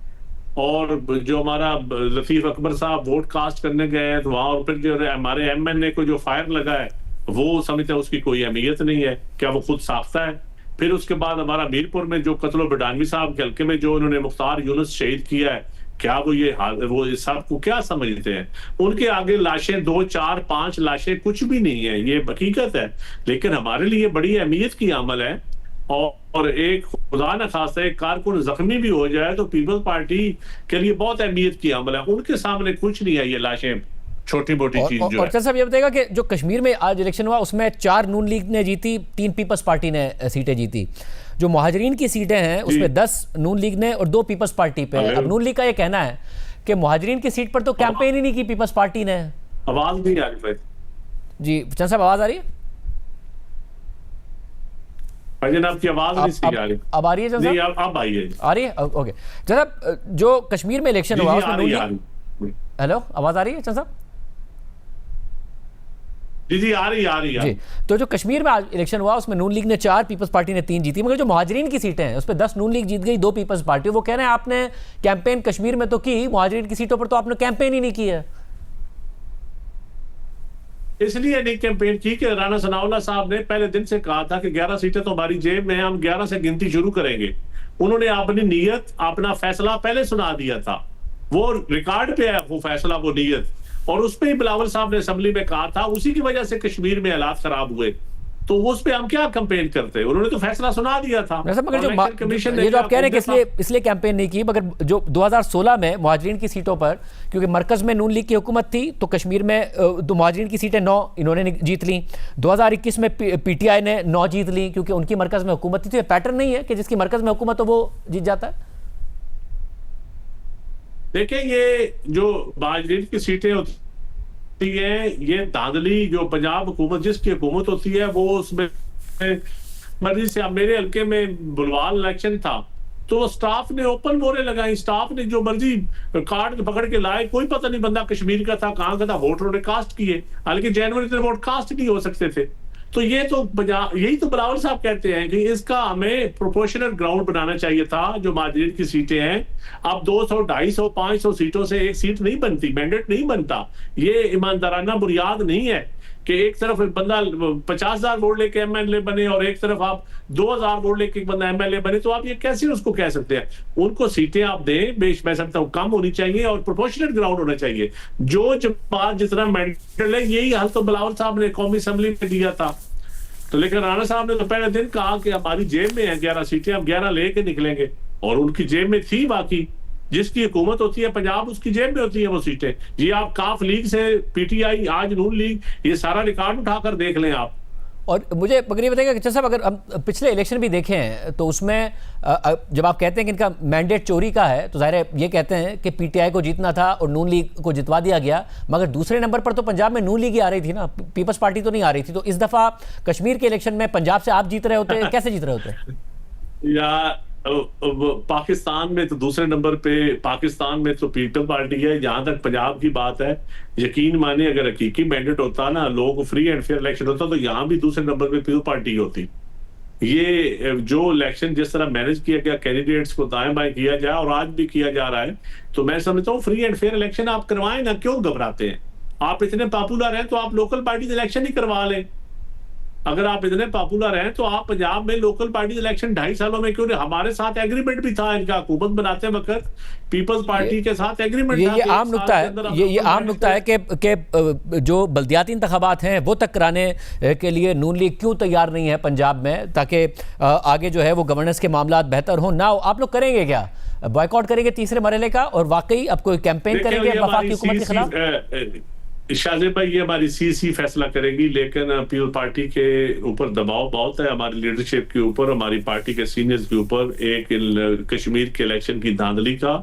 और जो हमारा लतीफ अकबर साहब वोट कास्ट करने गए हैं तो वहां, और फिर जो हमारे एमएनए को जो फायर लगा है वो समझते हैं उसकी कोई अहमियत नहीं है, क्या वो खुद साख्ता है। फिर उसके बाद हमारा मीरपुर में जो कत्ल बडानवी साहब के हल्के में जो उन्होंने मुख्तार यूनुस शहीद किया है, क्या वो इस सब को क्या समझते हैं? उनके आगे लाशें 2, 4, 5 लाशें कुछ भी नहीं है, ये हकीकत है। लेकिन हमारे लिए बड़ी अहमियत की अमल है। और एक खुदा न खास्ता एक कारकुन जख्मी भी हो जाए तो पीपल्स पार्टी के लिए बहुत अहमियत की अमल है। उनके सामने कुछ नहीं है, ये लाशें छोटी मोटी चीज जो और साहब ये बताएगा कि जो कश्मीर में आज इलेक्शन हुआ उसमें 4 नून लीग ने जीती, 3 पीपल्स पार्टी ने सीटें जीती। जो मुहाजिरीन की सीटें हैं उसमें 10 नून लीग ने और 2 पीपल्स पार्टी पे। अब नून लीग का ये कहना है कि मुहाजिरीन की सीट पर तो कैंपेन ही नहीं की पीपल्स पार्टी ने। आवाज नहीं आ रही जी चंद साहब, आवाज आ रही है? भाईजान आपकी आवाज नहीं सही आ रही। अब आ रही है चंद साहब? नहीं, अब आई है। आ रही है, ओके। चंद साहब, जो कश्मीर में इलेक्शन हुआ उसमें नून लीग, हेलो, आवाज आ रही है चंद साहब? जी आ रही है जी। तो जो कश्मीर में आज इलेक्शन हुआ उसमें नून लीग ने 4, पीपल्स पार्टी ने 3 जीती, मगर जो मुहाजिरीन की सीटें हैं उस पर 10 नून लीग जीत गई, 2 पीपल्स पार्टी। वो कह रहे हैं आपने कैंपेन कश्मीर में तो की, मुहाजिरीन की सीटों पर तो आपने कैंपेन ही नहीं की है। इसलिए नहीं कैंपेन की कि राणा सनाउल्लाह साहब ने पहले दिन से कहा था कि 11 सीटें तो हमारी जेब में, हम 11 से गिनती शुरू करेंगे। उन्होंने अपनी नीयत, अपना फैसला पहले सुना दिया था, वो रिकॉर्ड पे है वो फैसला, वो नीयत। और उस पर ही बिलावल साहब ने असेंबली में कहा था, उसी की वजह से कश्मीर में हालात खराब हुए, तो उस पे हम क्या कैंपेन करते? उन्होंने तो फैसला सुना दिया था। मगर जो ये जो आप कह रहे हैं कि इसलिए कैंपेन नहीं की, मगर जो 2016 में मुहाजिरीन की सीटों पर, क्योंकि मरकज में नून लीग की हुकूमत थी तो कश्मीर में तो मुहाजिरीन की सीटें 9 इन्होंने जीत ली। 2021 में पीटीआई ने 9 जीत ली क्योंकि उनकी मरकज में हुकूमत थी। तो ये पैटर्न नहीं है कि जिसकी मरकज में हुकूमत हो वो जीत जाता है? देखिए, ये जो मुहाजिरीन की सीटें होती है, ये धांधली जो पंजाब हुकूमत जिसकी हुकूमत होती है वो उसमें मर्जी से। अब मेरे हल्के में बुलवाल इलेक्शन था तो स्टाफ ने ओपन मोहरें लगाई, स्टाफ ने जो मर्जी कार्ड पकड़ के लाए, कोई पता नहीं बंदा कश्मीर का था, कहां का था, वोटरों ने कास्ट किए, हालांकि जनवरी से वोट कास्ट नहीं हो सकते थे। तो ये तो यही तो बिलावल साहब कहते हैं कि इसका हमें प्रोपोर्शनल ग्राउंड बनाना चाहिए था। जो मुहाजिरीन की सीटें हैं, अब 200, 250, 500 सीटों से एक सीट नहीं बनती, मैंडेट नहीं बनता। ये ईमानदाराना बुनियाद नहीं है कि एक तरफ बंदा 50,000 वोट लेके एमएलए बने और एक तरफ आप 2,000 वोट लेके एक बंदा एमएलए बने। तो आप ये कैसे उसको कह सकते हैं? उनको सीटें आप दें, मैं समझता हूं कम होनी चाहिए और प्रोपोर्शनल ग्राउंड होना चाहिए। जो जमात जितना मैंडेट है, यही हल तो बिलावल साहब ने कौमी असेंबली में दिया था। तो लेकिन राणा साहब ने तो पहले दिन कहा कि हमारी जेब में है 11 सीटें, हम 11 लेके निकलेंगे, और उनकी जेब में थी। बाकी जिसकी हुकूमत होती है पंजाब, उसकी जेब में होती है वो सीटें। ये आप काफ लीग से पीटीआई, आज नून लीग, ये सारा रिकॉर्ड उठाकर देख लें आप। और मुझे मगर ये बताइएगा कि साहब, अगर हम पिछले इलेक्शन भी देखें हैं तो उसमें जब आप कहते हैं कि इनका मैंडेट चोरी का है, तो जाहिर है ये कहते हैं कि पीटीआई को जीतना था और नून लीग को जितवा दिया गया, मगर दूसरे नंबर पर तो पंजाब में नून लीग ही आ रही थी ना, पीपल्स पार्टी तो नहीं आ रही थी। तो इस दफा कश्मीर के इलेक्शन में पंजाब से आप जीत रहे होते, कैसे जीत रहे होते? या पाकिस्तान में तो दूसरे नंबर पे, पाकिस्तान में तो पीपल पार्टी है। जहां तक पंजाब की बात है, यकीन माने अगर हकीकी मैंडेट होता ना, लोगों को फ्री एंड फेयर इलेक्शन होता, तो यहाँ भी दूसरे नंबर पे पीपल पार्टी होती। ये जो इलेक्शन जिस तरह मैनेज किया गया, कैंडिडेट्स को दाएं बाएं किया जाए और आज भी किया जा रहा है, तो मैं समझता हूँ फ्री एंड फेयर इलेक्शन आप करवाएं ना, क्यों घबराते हैं? आप इतने पॉपुलर हैं तो आप लोकल पार्टी इलेक्शन ही करवा लें। अगर आप इतने पॉपुलर हैं तो आप पंजाब में लोकल पार्टी इलेक्शन 2.5 सालों में क्यों नहीं? हमारे साथ एग्रीमेंट भी था इनका, हुकूमत बनाते वक्त पीपल्स पार्टी के साथ एग्रीमेंट था। ये आम नुक्ता है, ये आम नुक्ता है कि जो बल्दियाती इंतखाबात हैं वो तक कराने के लिए नून लीग क्यों तैयार नहीं है पंजाब में, ताकि आगे जो है वो गवर्नेंस के मामला बेहतर हो ना। आप लोग करेंगे क्या, बॉयकॉट करेंगे तीसरे मरहले का, और वाकई अब कोई कैंपेन करेंगे वफाक की हुकूमत के खिलाफ? शाहजेब भाई, ये हमारी सीसी फैसला करेगी, लेकिन पीपल पार्टी के ऊपर दबाव बहुत है, हमारी लीडरशिप के ऊपर, हमारी पार्टी के सीनियर्स के ऊपर, एक कश्मीर के इलेक्शन की धांधली का,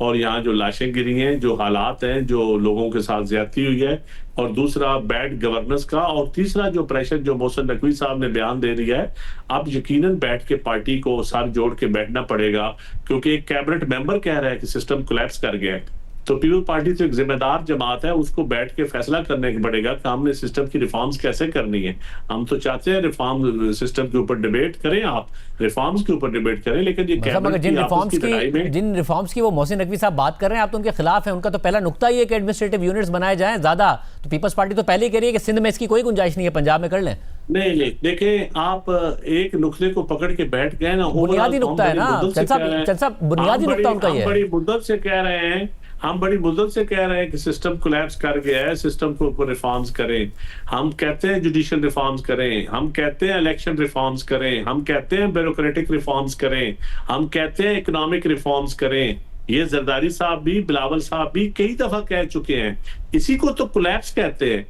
और यहाँ जो लाशें गिरी हैं, जो हालात हैं, जो लोगों के साथ ज्यादती हुई है, और दूसरा बैड गवर्नेंस का, और तीसरा जो प्रेशर जो मोहसिन नकवी साहब ने बयान दे दिया है। अब यकीनन बैठ के पार्टी को सर जोड़ के बैठना पड़ेगा, क्योंकि एक कैबिनेट मेंबर कह रहा है कि सिस्टम कोलैप्स कर गया है। तो पीपल पार्टी तो एक जिम्मेदार जमात है, उसको बैठ के फैसला करने पड़ेगा कि हमने सिस्टम की रिफॉर्म्स कैसे करनी है। हम तो चाहते हैं रिफॉर्म सिस्टम के ऊपर डिबेट करें, आप रिफॉर्म्स के ऊपर डिबेट करें, लेकिन ये मतलब अगर कैबिनेट की आपस की लड़ाई में जिन रिफॉर्म्स की वो मोहसिन नकवी साहब बात कर रहे हैं, आप तो उनके खिलाफ हैं। उनका तो पहला नुक्ता ही है कि एडमिनिस्ट्रेटिव यूनिट्स बनाए जाएं ज्यादा। तो पीपल्स पार्टी तो पहले ही कह रही है कि सिंध में इसकी कोई गुंजाइश नहीं है, पंजाब में कर लें। नहीं, देखें, आप एक नुक्ते को पकड़ के बैठ गए ना, बुनियादी नुक्ता है ना चंद साहब, बुनियादी नुक्ता उनका ये है। बड़ी मुद्दत से कह रहे हैं, हम बड़ी मुद्दत से कह रहे हैं कि सिस्टम कोलैप्स कर गया है, सिस्टम को ऊपर रिफॉर्म्स करें। हम कहते हैं जुडिशियल रिफॉर्म्स करें, हम कहते हैं इलेक्शन रिफॉर्म्स करें, हम कहते हैं ब्यूरोक्रेटिक रिफॉर्म्स करें, हम कहते हैं इकोनॉमिक रिफॉर्म्स करें। ये जरदारी साहब भी, बिलावल साहब भी कई दफा कह चुके हैं। इसी को तो कोलैप्स कहते हैं।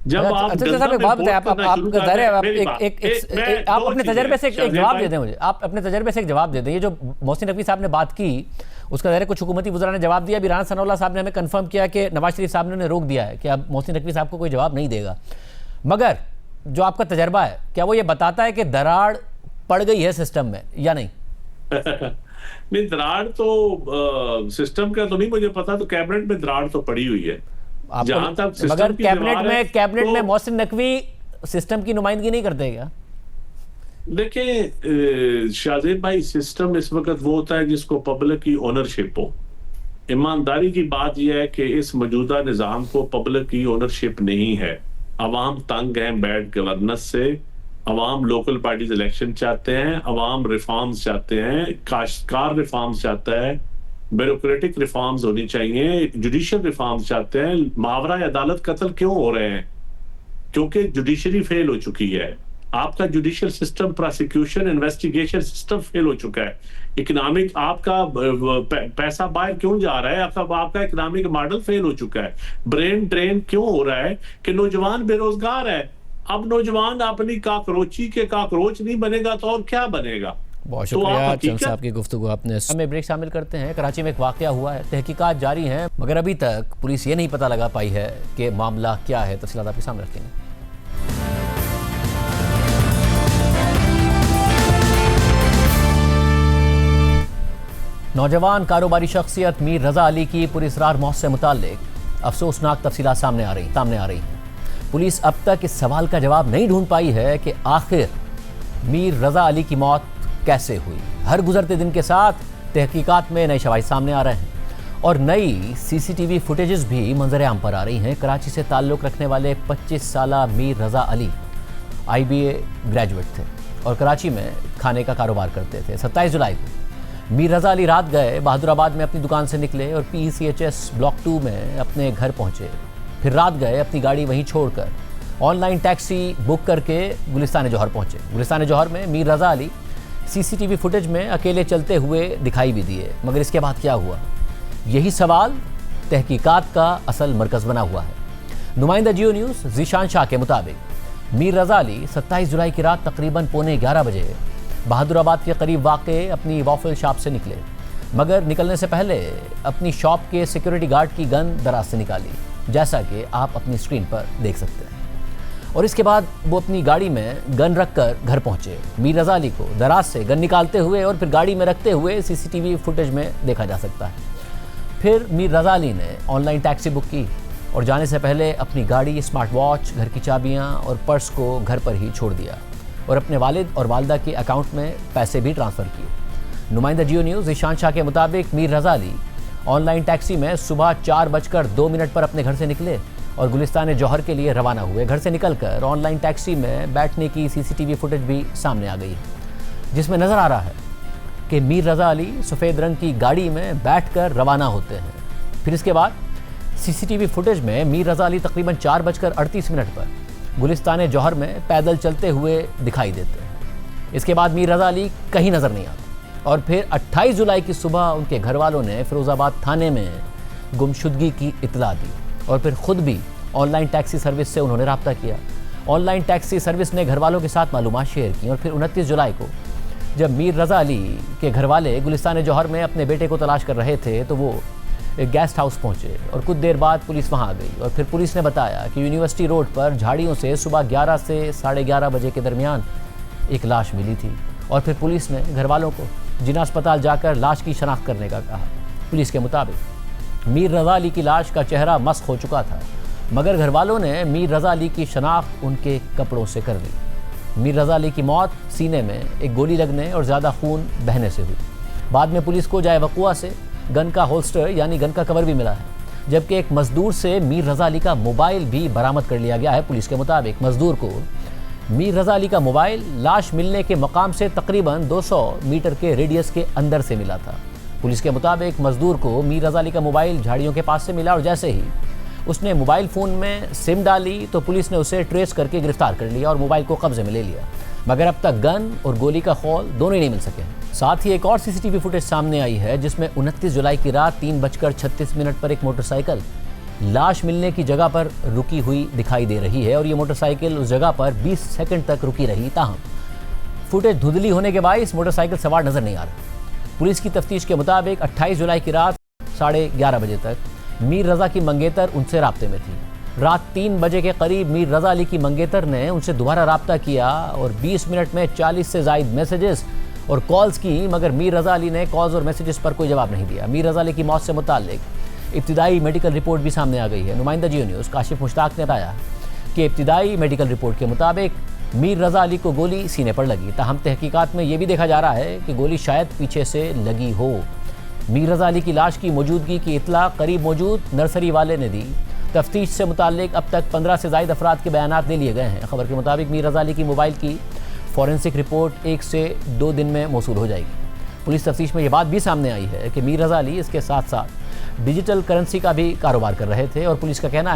जब आप अपने तजर्बे से एक जवाब दे दें मुझे, आप अपने तजर्बे से एक जवाब दे दें। ये जो मोहसिन नकवी साहब ने बात की, उसका ज़ाहिर कुछ हुकूमती वज़रा ने जवाब दिया। अभी राना सनाउल्लाह साहब ने हमें कंफर्म किया कि नवाज शरीफ साहब ने उन्हें रोक दिया है कि अब मोहसिन नकवी साहब को कोई जवाब नहीं देगा। मगर जो आपका तजर्बा है, क्या वो ये बताता है कि दराड़ पड़ गई है सिस्टम में या नहीं? नहीं, दराड़ तो सिस्टम का तो नहीं मुझे पता, तो कैबिनेट में दराड़ तो पड़ी हुई है। जहां तक मगर कैबिनेट में मोहसिन नकवी सिस्टम की नुमाइंदगी नहीं करते क्या? देखिए शाहजेब भाई, सिस्टम इस वक्त वो होता है जिसको पब्लिक की ओनरशिप हो। ईमानदारी की बात यह है कि इस मौजूदा निजाम को पब्लिक की ओनरशिप नहीं है। अवाम तंग है बैड गवर्नेंस से, अवाम लोकल पार्टीज इलेक्शन चाहते हैं, अवाम रिफॉर्म्स चाहते हैं, काश्तकार रिफॉर्म्स चाहता है, ब्यूरोक्रेटिक रिफॉर्म्स होनी चाहिए, जुडिशियल रिफॉर्म्स चाहते हैं। मावरा अदालत कत्ल क्यों हो रहे हैं? क्योंकि जुडिशरी फेल हो चुकी है। आपका judicial system, prosecution, investigation system fail हो चुका है। इकोनॉमिक आपका पैसा बाहर क्यों जा रहा है? आपका इकोनॉमिक मॉडल फेल हो चुका है। ब्रेन ड्रेन क्यों हो रहा है कि नौजवान बेरोजगार है। अब नौजवान अपनी काकरोची के काकरोच नहीं बनेगा तो और क्या बनेगा? बहुत शुक्रिया चंद साहब की गुफ्तगू। आपने हमें ब्रेक शामिल करते हैं। कराची में एक वाकया हुआ है, तहकीकात जारी हैं, मगर अभी तक पुलिस ये नहीं पता लगा पाई है कि मामला क्या है। तफसीलात आपके सामने रखेंगे। नौजवान कारोबारी शख्सियत मीर रजा अली की पुरअसरार मौत से मुताल्लिक अफसोसनाक तफसीलात सामने आ रही हैं। पुलिस अब तक इस सवाल का जवाब नहीं ढूंढ पाई है कि आखिर मीर रजा अली की मौत कैसे हुई। हर गुजरते दिन के साथ तहकीकात में नए शवाहिद सामने आ रहे हैं और नई सीसीटीवी फुटेजेस भी मंजर आम पर आ रही हैं। कराची से ताल्लुक़ रखने वाले 25 साला मीर रजा अली IBA ग्रेजुएट थे और कराची में खाने का कारोबार करते थे। 27 जुलाई को मीर रजा अली रात गए बहादुराबाद में अपनी दुकान से निकले और PCHS ब्लॉक 2 में अपने घर पहुँचे। फिर रात गए अपनी गाड़ी वहीं छोड़कर ऑनलाइन टैक्सी बुक करके गुलिस्तान जौहर पहुँचे। गुलिस्तान जौहर में मीर रजा अली CCTV फुटेज में अकेले चलते हुए दिखाई भी दिए। मगर इसके बाद क्या हुआ, यही सवाल तहकीकात का असल मरकज़ बना हुआ है। नुमाइंदा जियो न्यूज़ ज़ीशान शाह के मुताबिक मीर रजा अली 27 जुलाई की रात तकरीबन 11:15 बजे बहादुराबाद के करीब वाक़े अपनी वॉफल शॉप से निकले, मगर निकलने से पहले अपनी शॉप के सिक्योरिटी गार्ड की गन दराज से निकाली, जैसा कि आप अपनी स्क्रीन पर देख सकते हैं। और इसके बाद वो अपनी गाड़ी में गन रखकर घर पहुंचे। मीर रजा अली को दराज से गन निकालते हुए और फिर गाड़ी में रखते हुए CCTV फुटेज में देखा जा सकता है। फिर मीर रजा अली ने ऑनलाइन टैक्सी बुक की और जाने से पहले अपनी गाड़ी, स्मार्ट वॉच, घर की चाबियां और पर्स को घर पर ही छोड़ दिया और अपने वालिद और वालदा के अकाउंट में पैसे भी ट्रांसफ़र किए। नुमाइंदा जियो न्यूज़ ईशान शाह के मुताबिक मीर रजा अली ऑनलाइन टैक्सी में सुबह 4:02 पर अपने घर से निकले और गुलिस्तान जौहर के लिए रवाना हुए। घर से निकलकर ऑनलाइन टैक्सी में बैठने की CCTV फुटेज भी सामने आ गई, जिसमें नज़र आ रहा है कि मीर रजा अली सफ़ेद रंग की गाड़ी में बैठकर रवाना होते हैं। फिर इसके बाद CCTV फुटेज में मीर रजा अली तकरीबन 4:38 पर गुलिस्तान जौहर में पैदल चलते हुए दिखाई देते हैं। इसके बाद मीर रजा अली कहीं नज़र नहीं आता और फिर 28 जुलाई की सुबह उनके घर वालों ने फिरोज़ाबाद थाने में गुमशुदगी की इत्तला दी और फिर ख़ुद भी ऑनलाइन टैक्सी सर्विस से उन्होंने रब्ता किया। ऑनलाइन टैक्सी सर्विस ने घर वालों के साथ मालूमात शेयर की और फिर 29 जुलाई को जब मीर रजा अली के घर वाले गुलिस्तान जौहर में अपने बेटे को तलाश कर रहे थे तो वो एक गेस्ट हाउस पहुंचे और कुछ देर बाद पुलिस वहां आ गई और फिर पुलिस ने बताया कि यूनिवर्सिटी रोड पर झाड़ियों से सुबह 11 से 11:30 बजे के दरमियान एक लाश मिली थी। और फिर पुलिस ने घर वालों को जिना अस्पताल जाकर लाश की शनाख्त करने का कहा। पुलिस के मुताबिक मीर रज़ा अली की लाश का चेहरा मस्क हो चुका था, मगर घर वालों ने मीर रज़ा अली की शनाख्त उनके कपड़ों से कर ली। मीर रज़ा अली की मौत सीने में एक गोली लगने और ज़्यादा खून बहने से हुई। बाद में पुलिस को जाए वक़ुआ से गन का होल्स्टर यानी गन का कवर भी मिला है, जबकि एक मजदूर से मीर रज़ा अली का मोबाइल भी बरामद कर लिया गया है। पुलिस के मुताबिक मजदूर को मीर रज़ा अली का मोबाइल लाश मिलने के मकाम से तकरीबन 200 मीटर के रेडियस के अंदर से मिला था। पुलिस के मुताबिक मजदूर को मीर रज़ा अली का मोबाइल झाड़ियों के पास से मिला और जैसे ही उसने मोबाइल फ़ोन में सिम डाली तो पुलिस ने उसे ट्रेस करके गिरफ्तार कर लिया और मोबाइल को कब्जे में ले लिया, मगर अब तक गन और गोली का खौल दोनों ही नहीं मिल सके। साथ ही एक और सीसीटीवी फुटेज सामने आई है जिसमें 29 जुलाई की रात 3:36 पर एक मोटरसाइकिल लाश मिलने की जगह पर रुकी हुई दिखाई दे रही है और ये मोटरसाइकिल उस जगह पर 20 सेकंड तक रुकी रही। ताहम फुटेज धुंधली होने के बायस मोटरसाइकिल सवार नजर नहीं आ रहे। पुलिस की तफ्तीश के मुताबिक 28 जुलाई की रात 11:30 बजे तक मीर रज़ा की मंगेतर उनसे राब्ते में थी। रात 3 बजे के करीब मीर रज़ा अली की मंगेतर ने उनसे दोबारा राब्ता किया और 20 मिनट में 40 से ज़ायद मैसेजेस और कॉल्स की, मगर मीर रज़ा अली ने कॉल्स और मैसेजेस पर कोई जवाब नहीं दिया। मीर रज़ा अली की मौत से मुताल्लिक इब्तिदाई मेडिकल रिपोर्ट भी सामने आ गई है। नुमाइंदा जियो न्यूज़ काशिफ मुश्ताक ने बताया कि इब्तिदाई मेडिकल रिपोर्ट के मुताबिक मीर रज़ा अली को गोली सीने पर लगी। ताहम तहकीकात में यह भी देखा जा रहा है कि गोली शायद पीछे से लगी हो। मीर रज़ा अली की लाश की मौजूदगी की इतला करीब मौजूद नर्सरी वाले ने दी। तफ्तीश से मुताल्लिक अब तक 15 से ज़ायद अफराद के बयानात ले लिए गए हैं। खबर के मुताबिक मीर रज़ा अली की मोबाइल की फॉरेंसिक रिपोर्ट 1 से 2 दिन में मौसूल हो जाएगी। पुलिस तफ्तीश में यह बात भी सामने आई है कि मीर रज़ा अली इसके साथ साथ डिजिटल करेंसी का भी कारोबार कर रहे थे और पुलिस का कहना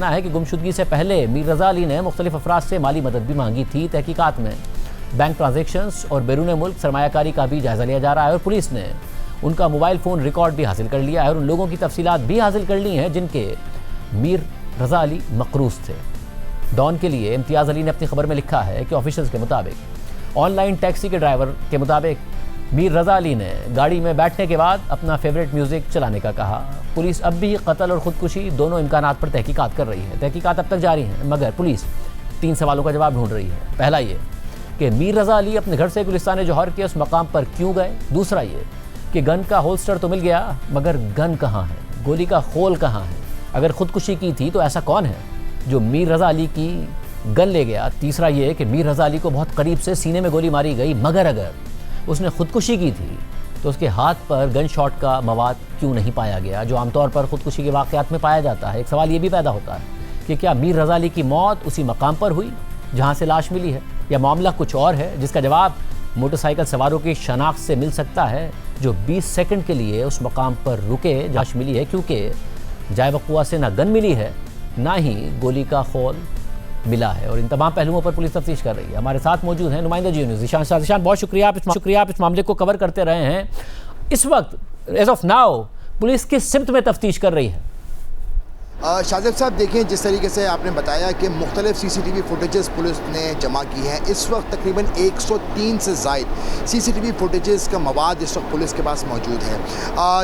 है कि गुमशुदगी से पहले मीर रज़ा अली ने मुख्तलिफ अफराद से माली मदद भी मांगी थी। तहकीकात में बैंक ट्रांजेक्शंस और बैरून मुल्क सरमायाकारी का भी जायज़ा लिया जा रहा है और पुलिस ने उनका मोबाइल फ़ोन रिकॉर्ड भी हासिल कर लिया है और उन लोगों की तफसीलात भी हासिल कर ली हैं जिनके मीर रज़ा अली मकरूज़ थे। डॉन के लिए इम्तियाज़ अली ने अपनी खबर में लिखा है कि ऑफिशियल्स के मुताबिक ऑनलाइन टैक्सी के ड्राइवर के मुताबिक मीर रज़ा अली ने गाड़ी में बैठने के बाद अपना फेवरेट म्यूज़िक चलाने का कहा। पुलिस अब भी कत्ल और ख़ुदकुशी दोनों इम्कानात पर तहकीकात कर रही है। तहकीकात अब तक जारी है, मगर पुलिस 3 सवालों का जवाब ढूंढ रही है। पहला ये कि मीर रज़ा अली अपने घर से गुलिस्तान जौहर के उस मकाम पर क्यों गए। दूसरा ये कि गन का होल्स्टर तो मिल गया, मगर गन कहाँ है, गोली का खोल कहाँ है। अगर ख़ुदकुशी की थी तो ऐसा कौन है जो मीर रज़ा अली की गन ले गया। तीसरा ये कि मीर रज़ा अली को बहुत करीब से सीने में गोली मारी गई, मगर अगर उसने ख़ुदकुशी की थी तो उसके हाथ पर गन शॉट का मवाद क्यों नहीं पाया गया, जो आमतौर पर ख़ुदकुशी के वाक़यात में पाया जाता है। एक सवाल ये भी पैदा होता है कि क्या मीर रज़ा अली की मौत उसी मकाम पर हुई जहाँ से लाश मिली है, या मामला कुछ और है, जिसका जवाब मोटरसाइकिल सवारों की शनाख्त से मिल सकता है जो 20 सेकंड के लिए उस मकाम पर रुके लाश मिली है, क्योंकि जाए वक़ुआ से ना गन मिली है ना ही गोली का खोल मिला है। और इन तमाम पहलुओं पर पुलिस तफ्तीश कर रही है। हमारे साथ मौजूद हैं नुमाइंदा जियो न्यूज़ ज़ीशान शाह। ज़ीशान, बहुत शुक्रिया, आप इस मामले को कवर करते रहे हैं। इस वक्त एज ऑफ नाउ पुलिस किस सिमत में तफ्तीश कर रही है? शाहज़ेब साहब, देखें, जिस तरीके से आपने बताया कि मुख्तलिफ CCTV फुटेजेस पुलिस ने जमा की हैं, इस वक्त तकरीबन 103 से ज़ायद CCTV फुटेजेस का मवाद इस वक्त पुलिस के पास मौजूद है।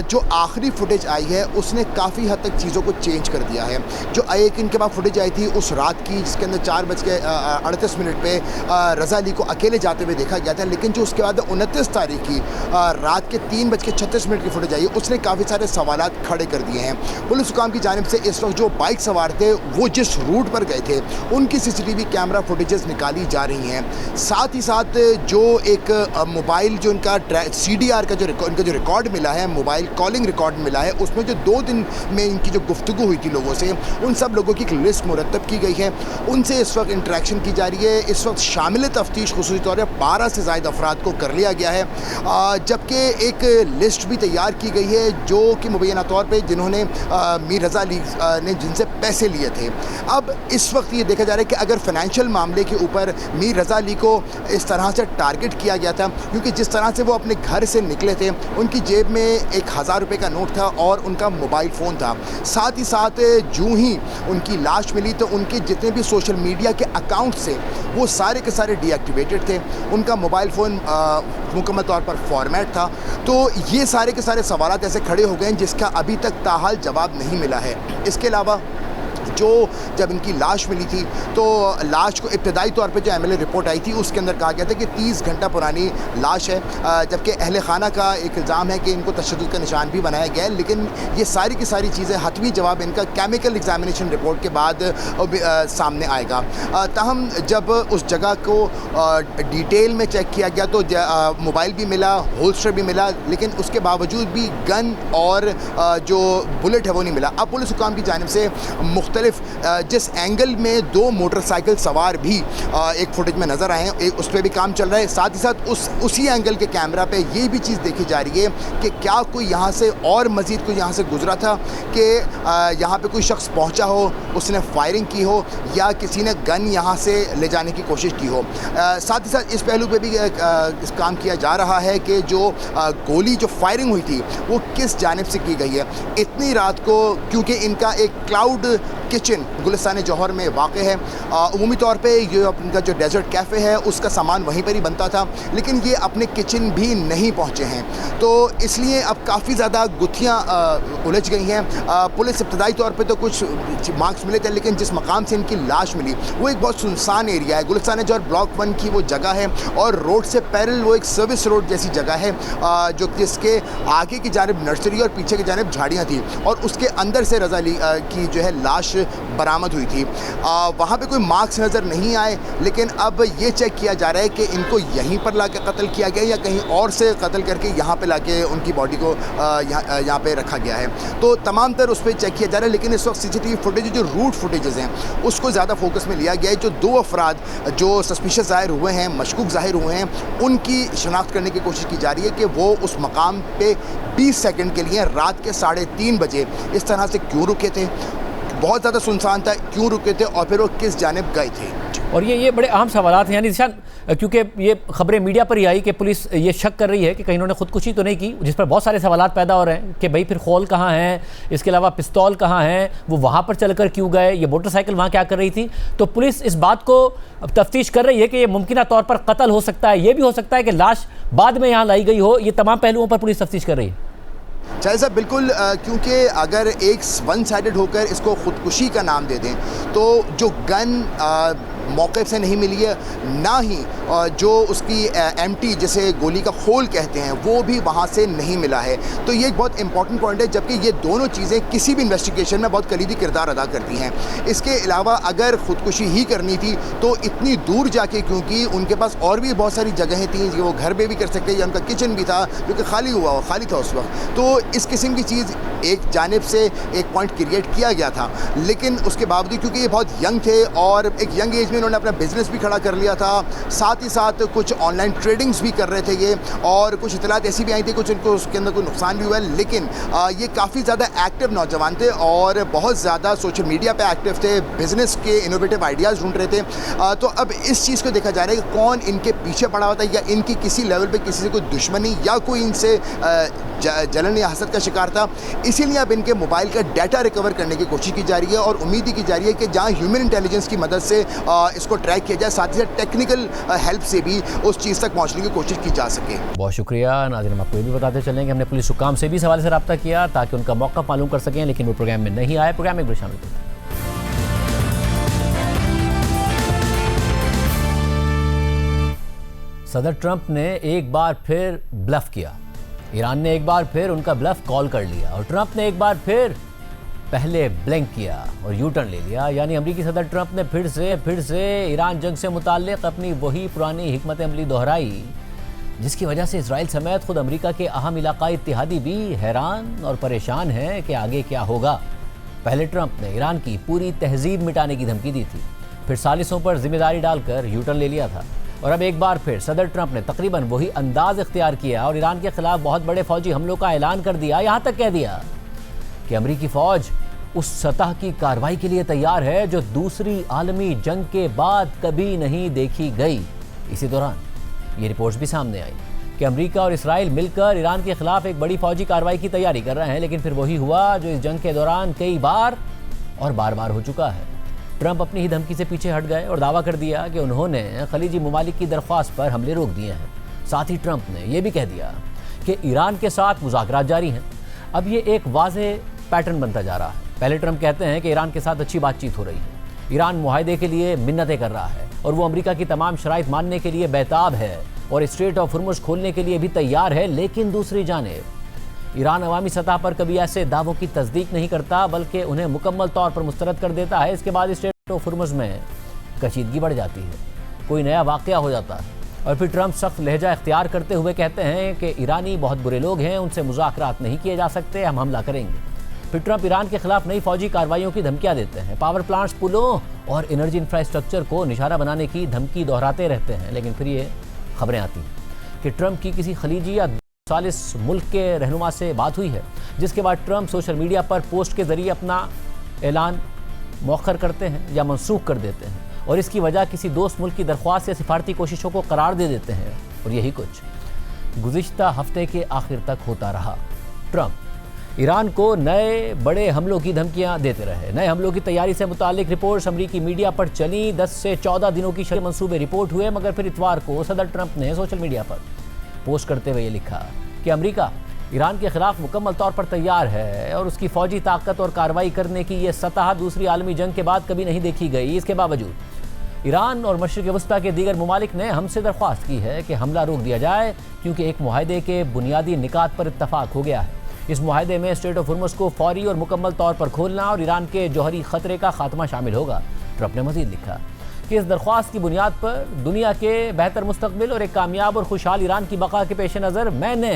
जो आखिरी फुटेज आई है उसने काफ़ी हद तक चीज़ों को चेंज कर दिया है। जो एक इनके पास फुटेज आई थी उस रात की, जिसके अंदर 4:38 पे रज़ा अली को अकेले जाते हुए देखा गया था, लेकिन जो उसके बाद 29 तारीख की रात के 3:36 की फुटेज आई, उसने काफ़ी सारे सवालात खड़े कर दिए हैं। पुलिस हुकाम की जानिब से इस जो बाइक सवार थे वो जिस रूट पर गए थे उनकी CCTV कैमरा फुटेजेस निकाली जा रही हैं। साथ ही साथ जो एक मोबाइल जो इनका CDR का इनका जो रिकॉर्ड मिला है, मोबाइल कॉलिंग रिकॉर्ड मिला है, उसमें जो 2 दिन में इनकी जो गुफ्तगू हुई थी लोगों से, उन सब लोगों की एक लिस्ट मुरतब की गई है। उनसे इस वक्त इंटरेक्शन की जा रही है। इस वक्त शामिल तफ्तीश खुसूसी तौर पर 12 से ज़ायद अफराद को कर लिया गया है, जबकि एक लिस्ट भी तैयार की गई है जो कि मुबैना तौर पर जिन्होंने मीर रज़ा अली ने जिनसे पैसे लिए थे। अब इस वक्त ये देखा जा रहा है कि अगर फाइनेंशियल मामले के ऊपर मीर रज़ा अली को इस तरह से टारगेट किया गया था, क्योंकि जिस तरह से वो अपने घर से निकले थे, उनकी जेब में 1000 रुपये का नोट था और उनका मोबाइल फ़ोन था। साथ ही साथ जूँ ही उनकी लाश मिली तो उनके जितने भी सोशल मीडिया के अकाउंट से वो सारे के सारे डीएक्टिवेटेड थे। उनका मोबाइल फ़ोन मुकम्मल तौर पर फॉर्मेट था। तो ये सारे के सारे सवालात ऐसे खड़े हो गए हैं जिसका अभी तक ताहाल जवाब नहीं मिला है। इसके अलावा जो जब इनकी लाश मिली थी तो लाश को इब्तदाई तौर पे जो MLA रिपोर्ट आई थी उसके अंदर कहा गया था कि 30 घंटा पुरानी लाश है, जबकि अहले खाना का एक इल्ज़ाम है कि इनको तशद्दुद का निशान भी बनाया गया है। लेकिन ये सारी की सारी चीज़ें हतमी जवाब इनका केमिकल एग्जामिनेशन रिपोर्ट के बाद सामने आएगा। ताहम जब उस जगह को डिटेल में चेक किया गया तो मोबाइल भी मिला, होल्स्टर भी मिला, लेकिन उसके बावजूद भी गन और जो बुलेट है वो नहीं मिला। अब पुलिस हुकाम की जानिब से मुख्तलिफ जिस एंगल में 2 मोटरसाइकिल सवार भी एक फुटेज में नज़र आए हैं, उस पर भी काम चल रहा है। साथ ही साथ उसी एंगल के कैमरा पे ये भी चीज़ देखी जा रही है कि क्या कोई यहाँ से और मज़ीद कोई यहाँ से गुजरा था कि यहाँ पे कोई शख्स पहुँचा हो, उसने फायरिंग की हो या किसी ने गन यहाँ से ले जाने की कोशिश की हो। साथ ही साथ इस पहलू पे भी काम किया जा रहा है कि जो गोली जो फायरिंग हुई थी वो किस जानिब से की गई है। इतनी रात को क्योंकि इनका एक क्लाउड किचन गुलिस्तान जौहर में वाक़ है, उमूमी तौर पे ये इनका जो डेजर्ट कैफ़े है उसका सामान वहीं पर ही बनता था, लेकिन ये अपने किचन भी नहीं पहुँचे हैं, तो इसलिए अब काफ़ी ज़्यादा गुत्थियाँ उलझ गई हैं। पुलिस इब्तदाई तौर पे तो कुछ मार्क्स मिले थे, लेकिन जिस मकाम से इनकी लाश मिली वो एक बहुत सुनसान एरिया है। गुलिस्तान जौहर ब्लॉक 1 की वो जगह है और रोड से पैरेलल वो एक सर्विस रोड जैसी जगह है जो जिसके आगे की जानिब नर्सरी और पीछे की जानिब झाड़ियाँ थी और उसके अंदर से रज़ा अली की जो है लाश बरामद हुई थी। वहाँ पे कोई मार्क्स नज़र नहीं आए, लेकिन अब ये चेक किया जा रहा है कि इनको यहीं पर लाके कत्ल किया गया या कहीं और से कत्ल करके यहाँ पे लाके उनकी बॉडी को यहाँ पे रखा गया है। तो तमाम तर उस पर चेक किया जा रहा है, लेकिन इस वक्त CCTV फुटेज जो रूट फुटेजेस हैं उसको ज़्यादा फोकस में लिया गया है। जो 2 अफराद जो सस्पिशियस ज़ाहिर हुए हैं, मशकूक ज़ाहिर हुए हैं, उनकी शनाख्त करने की कोशिश की जा रही है कि वो उस मकाम पे 20 सेकंड के लिए रात के 3:30 बजे इस तरह से क्यों रुके थे, बहुत ज़्यादा सुनसान था, क्यों रुके थे और फिर वो किस जानिब गए थे। और ये बड़े अहम सवालात हैं, यानी निशान, क्योंकि ये खबरें मीडिया पर ही आई कि पुलिस ये शक कर रही है कि कहीं इन्होंने खुदकुशी तो नहीं की, जिस पर बहुत सारे सवालात पैदा हो रहे हैं कि भाई फिर खोल कहाँ हैं, इसके अलावा पिस्तौल कहाँ हैं, वो वहाँ पर चलकर क्यों गए, ये मोटरसाइकिल वहाँ क्या कर रही थी। तो पुलिस इस बात को अब तफ्तीश कर रही है कि ये मुमकिन तौर पर कत्ल हो सकता है, ये भी हो सकता है कि लाश बाद में यहाँ लाई गई हो। ये तमाम पहलुओं पर पुलिस तफ्तीश कर रही है। शायद साहब बिल्कुल, क्योंकि अगर एक 1 साइडेड होकर इसको खुदकुशी का नाम दे दें तो जो गन मौके से नहीं मिली है, ना ही जो उसकी एम्प्टी जिसे गोली का खोल कहते हैं वो भी वहाँ से नहीं मिला है। तो ये एक बहुत इंपॉर्टेंट पॉइंट है, जबकि ये दोनों चीज़ें किसी भी इन्वेस्टिगेशन में बहुत कलीदी किरदार अदा करती हैं। इसके अलावा अगर ख़ुदकुशी ही करनी थी तो इतनी दूर जाके, क्योंकि उनके पास और भी बहुत सारी जगहें थी, वो घर में भी कर सकते हैं या उनका किचन भी था जो कि खाली था उस वक्त। तो इस किस्म की चीज़ एक जानिब से एक पॉइंट क्रिएट किया गया था, लेकिन उसके बावजूद क्योंकि ये बहुत यंग थे और एक यंग एज में इन्होंने अपना बिजनेस भी खड़ा कर लिया था, साथ ही साथ कुछ ऑनलाइन ट्रेडिंग्स भी कर रहे थे ये, और कुछ इतलात ऐसी भी आई थी कुछ इनको उसके अंदर कोई नुकसान भी हुआ है। लेकिन ये काफ़ी ज़्यादा एक्टिव नौजवान थे और बहुत ज़्यादा सोशल मीडिया पे एक्टिव थे, बिज़नेस के इनोवेटिव आइडियाज़ ढूंढ रहे थे। तो अब इस चीज़ को देखा जा रहा है कि कौन इनके पीछे पड़ा हुआ था, या इनकी किसी लेवल पे किसी से कोई दुश्मनी या कोई इनसे जलन या हसद का शिकार था। इसीलिए अब इनके मोबाइल का डाटा रिकवर करने की कोशिश की जा रही है और उम्मीद की जा रही है कि जहाँ ह्यूमन इंटेलिजेंस की मदद से इसको ट्रैक किया जाए, साथ ही साथ टेक्निकल हेल्प से भी उस चीज़ तक पहुँचने की कोशिश की जा सके। बहुत शुक्रिया नाज़रीन, हम आपको ये भी बताते चलें कि हमने पुलिस हुकाम से भी सवाल से रब्ता किया ताकि उनका मौका मालूम कर सकें, लेकिन वो प्रोग्राम में नहीं आए। प्रोग्राम में शामिल थे। सदर ट्रंप ने एक बार फिर ब्लफ किया, ईरान ने एक बार फिर उनका ब्लफ कॉल कर लिया और ट्रंप ने एक बार फिर पहले ब्लैंक किया और यू टर्न ले लिया। यानी अमेरिकी सदर ट्रंप ने फिर से ईरान जंग से मुताल्लिक अपनी वही पुरानी हिकमत अमली दोहराई, जिसकी वजह से इजराइल समेत खुद अमेरिका के अहम इलाकाई इत्तेहादी भी हैरान और परेशान हैं कि आगे क्या होगा। पहले ट्रंप ने ईरान की पूरी तहजीब मिटाने की धमकी दी थी, फिर सालिसों पर जिम्मेदारी डालकर यू टर्न ले लिया था और अब एक बार फिर सदर ट्रंप ने तकरीबन वही अंदाज इख्तियार किया और ईरान के खिलाफ बहुत बड़े फौजी हमलों का ऐलान कर दिया। यहाँ तक कह दिया कि अमेरिकी फौज उस सतह की कार्रवाई के लिए तैयार है जो दूसरी आलमी जंग के बाद कभी नहीं देखी गई। इसी दौरान ये रिपोर्ट्स भी सामने आई कि अमेरिका और इसराइल मिलकर ईरान के खिलाफ एक बड़ी फौजी कार्रवाई की तैयारी कर रहे हैं, लेकिन फिर वही हुआ जो इस जंग के दौरान कई बार और बार बार हो चुका है। ट्रंप अपनी ही धमकी से पीछे हट गए और दावा कर दिया कि उन्होंने खलीजी ममालिक की दरख्वास्त पर हमले रोक दिए हैं। साथ ही ट्रंप ने यह भी कह दिया कि ईरान के साथ मुज़ाकरात जारी हैं। अब ये एक वाज़ेह पैटर्न बनता जा रहा है पहले ट्रंप कहते हैं कि ईरान के साथ अच्छी बातचीत हो रही है, ईरान मुआहदे के लिए मिन्नतें कर रहा है और वो अमेरिका की तमाम शराइत मानने के लिए बेताब है और स्ट्रेट ऑफ हुर्मुज़ खोलने के लिए भी तैयार है। लेकिन दूसरी जानिब ईरान अवामी सतह पर कभी ऐसे दावों की तस्दीक नहीं करता, बल्कि उन्हें मुकम्मल तौर पर मुस्तरद कर देता है। इसके बाद स्ट्रेट ऑफ हुर्मुज़ में कशीदगी बढ़ जाती है, कोई नया वाक़या हो जाता है और फिर ट्रंप सख्त लहजा इख्तियार करते हुए कहते हैं कि ईरानी बहुत बुरे लोग हैं, उनसे मुज़ाकरात नहीं किए जा सकते, हम हमला करेंगे। फिर ट्रंप ईरान के खिलाफ नई फौजी कार्रवाइयों की धमकियां देते हैं, पावर प्लांट्स, पुलों और एनर्जी इंफ्रास्ट्रक्चर को निशाना बनाने की धमकी दोहराते रहते हैं। लेकिन फिर ये खबरें आती हैं कि ट्रंप की किसी खलीजी या सालिस मुल्क के रहनुमा से बात हुई है, जिसके बाद ट्रंप सोशल मीडिया पर पोस्ट के जरिए अपना ऐलान मौखर करते हैं या मनसूख कर देते हैं और इसकी वजह किसी दोस्त मुल्क की दरख्वास्त या सिफारती कोशिशों को करार दे देते हैं। और यही कुछ गुज़िश्ता हफ्ते के आखिर तक होता रहा। ट्रंप ईरान को नए बड़े हमलों की धमकियां देते रहे। नए हमलों की तैयारी से मुतालिक रिपोर्ट्स अमरीकी मीडिया पर चली। 10 से 14 दिनों की शर्त मंसूबे रिपोर्ट हुए, मगर फिर इतवार को सदर ट्रंप ने सोशल मीडिया पर पोस्ट करते हुए ये लिखा कि अमेरिका ईरान के खिलाफ मुकम्मल तौर पर तैयार है और उसकी फौजी ताकत और कार्रवाई करने की ये सतह दूसरी आलमी जंग के बाद कभी नहीं देखी गई। इसके बावजूद ईरान और मशरिक़ वस्ता के दीगर ममालिक ने हमसे दरख्वास्त की है कि हमला रोक दिया जाए, क्योंकि एक मुआहदे के बुनियादी निकात पर इत्तफाक हो गया है। इस मुआहदे में स्ट्रेट ऑफ हुर्मुज़ को फौरी और मुकम्मल तौर पर खोलना और ईरान के जौहरी खतरे का खात्मा शामिल होगा। ट्रंप ने मज़ीद लिखा कि इस दरख्वास्त की बुनियाद पर दुनिया के बेहतर मुस्तकबिल और एक कामयाब और खुशहाल ईरान की बका के पेश नज़र मैंने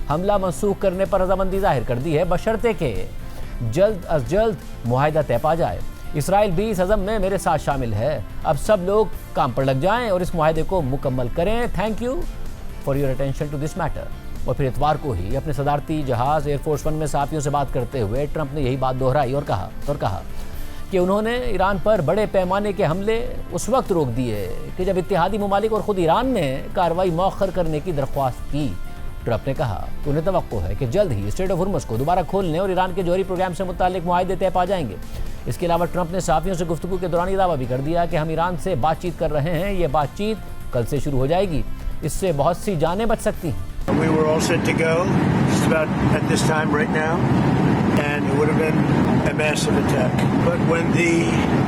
हमला मनसूख करने पर रजामंदी जाहिर कर दी है, बशर्ते के जल्द अज जल्द मुआहदा तय पा जाए। इसराइल भी इस अज़म में मेरे साथ शामिल है। अब सब लोग काम पर लग जाएं और इस मुआहदे को मुकम्मल करें। Thank you for your attention to this matter. और फिर इतवार को ही अपने सदारती जहाज़ एयरफोर्स वन में सहाफ़ियों से बात करते हुए ट्रंप ने यही बात दोहराई और कहा कि उन्होंने ईरान पर बड़े पैमाने के हमले उस वक्त रोक दिए कि जब इत्तेहादी ममालिक और ख़ुद ईरान ने कार्रवाई मौखर करने की दरख्वास्त की। ट्रंप ने कहा कि उन्हें तवक्को है कि जल्द ही स्ट्रेट ऑफ हुर्मुज़ को दोबारा खोलने और ईरान के जौहरी प्रोग्राम से मुताल्लिक मुआहदे तय पा जाएंगे। इसके अलावा ट्रंप ने सहाफ़ियों से गुफ्तगू के दौरान ये दावा भी कर दिया कि हम ईरान से बातचीत कर रहे हैं, ये बातचीत कल से शुरू हो जाएगी, इससे बहुत सी जानें बच सकती हैं। We were all set to go just about at this time right now, and it would have been a massive attack. But when the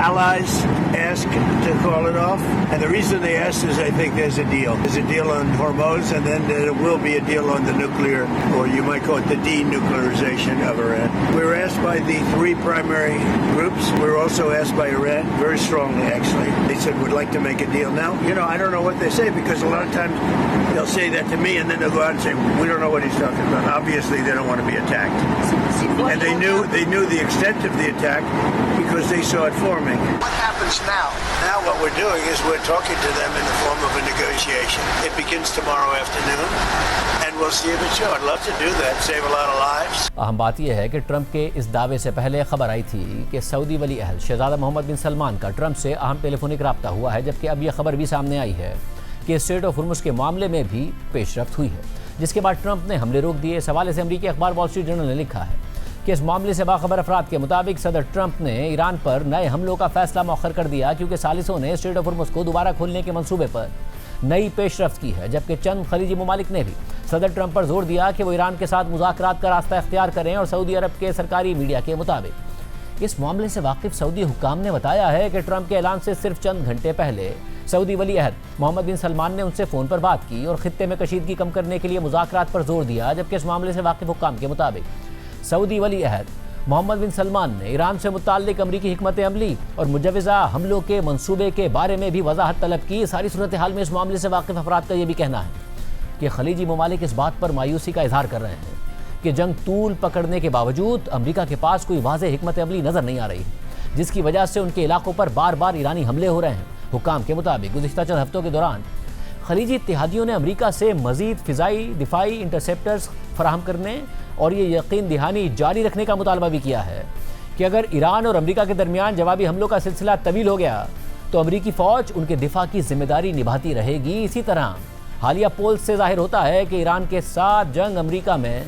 allies asked to call it off, and the reason they asked is I think there's a deal. There's a deal on Hormuz, and then there will be a deal on the nuclear, or you might call it the denuclearization of Iran. We were asked by the three primary groups. We were also asked by Iran very strongly, actually. They said we'd like to make a deal. Now, I don't know what they say, because a lot of times they'll say that to me, and then they'll go out and say, we don't know what he's talking about. Obviously, they don't want to be attacked. And they knew the extent of the attack because they saw it forming. What happens now? Now what we're doing is we're talking to them in the form of a negotiation. It begins tomorrow afternoon, and we'll see if it's sure. I'd love to do that, save a lot of lives. अहम बात यह है कि Trump के इस दावे से पहले खबर आई थी कि सऊदी वली अहद शहजादा मोहम्मद बिन सलमान का ट्रंप से अहम टेलीफोनिक रब्ता हुआ है, जबकि अब यह खबर भी सामने आई है कि स्ट्रेट ऑफ हुर्मुज़ के मामले में भी पेशरफ्त हुई है, जिसके बाद ट्रंप ने हमले रोक दिए। इस हवाले से अमरीकी अखबार वॉल स्ट्रीट जर्नल ने लिखा है कि इस मामले से बाखबर अफराद के मुताबिक सदर ट्रंप ने ईरान पर नए हमलों का फैसला मौखर कर दिया, क्योंकि सालिसों ने स्ट्रेट ऑफ हुर्मुज़ को दोबारा खोलने के मंसूबे पर नई पेशरफ्त की है। जबकि चंद खलीजी ममालिक ने भी सदर ट्रंप पर जोर दिया कि वो ईरान के साथ मुज़ाकरात का रास्ता इख्तियार करें। और सऊदी अरब के सरकारी मीडिया के मुताबिक इस मामले से वाकिफ सऊदी हुक्काम ने बताया है कि ट्रंप के ऐलान से सिर्फ चंद घंटे पहले सऊदी वली अहद मोहम्मद बिन सलमान ने उनसे फ़ोन पर बात की और खित्ते में कशीदगी कम करने के लिए मुज़ाकरात पर जोर दिया। जबकि इस मामले से वाकिफ हुक्काम के मुताबिक सऊदी वली अहद मोहम्मद बिन सलमान ने ईरान से मुताल्लिक अमरीकी हिकमत अमली और मुजव्वज़ा हमलों के मंसूबे के बारे में भी वजाहत तलब की। सारी सूरत हाल में इस मामले से वाकिफ अफराद का यह भी कहना है कि खलीजी ममालिक इस बात पर मायूसी का इजहार कर रहे हैं कि जंग तूल पकड़ने के बावजूद अमरीका के पास कोई वाज़ेह हिकमत अमली नज़र नहीं आ रही है, जिसकी वजह से उनके इलाकों पर बार बार ईरानी हमले हो रहे हैं। हुक्काम के मुताबिक गुज़िश्ता चंद हफ्तों के दौरान खलीजी इत्तेहादियों ने अमरीका से मज़ीद फ़िज़ाई दिफाई इंटरसेप्टर्स फराहम करने और ये यकीन दहानी जारी रखने का मुतालबा भी किया है कि अगर ईरान और अमरीका के दरमियान जवाबी हमलों का सिलसिला तवील हो गया तो अमरीकी फ़ौज उनके दिफा की जिम्मेदारी निभाती रहेगी। इसी तरह हालिया पोल्स से जाहिर होता है कि ईरान के साथ जंग अमरीका में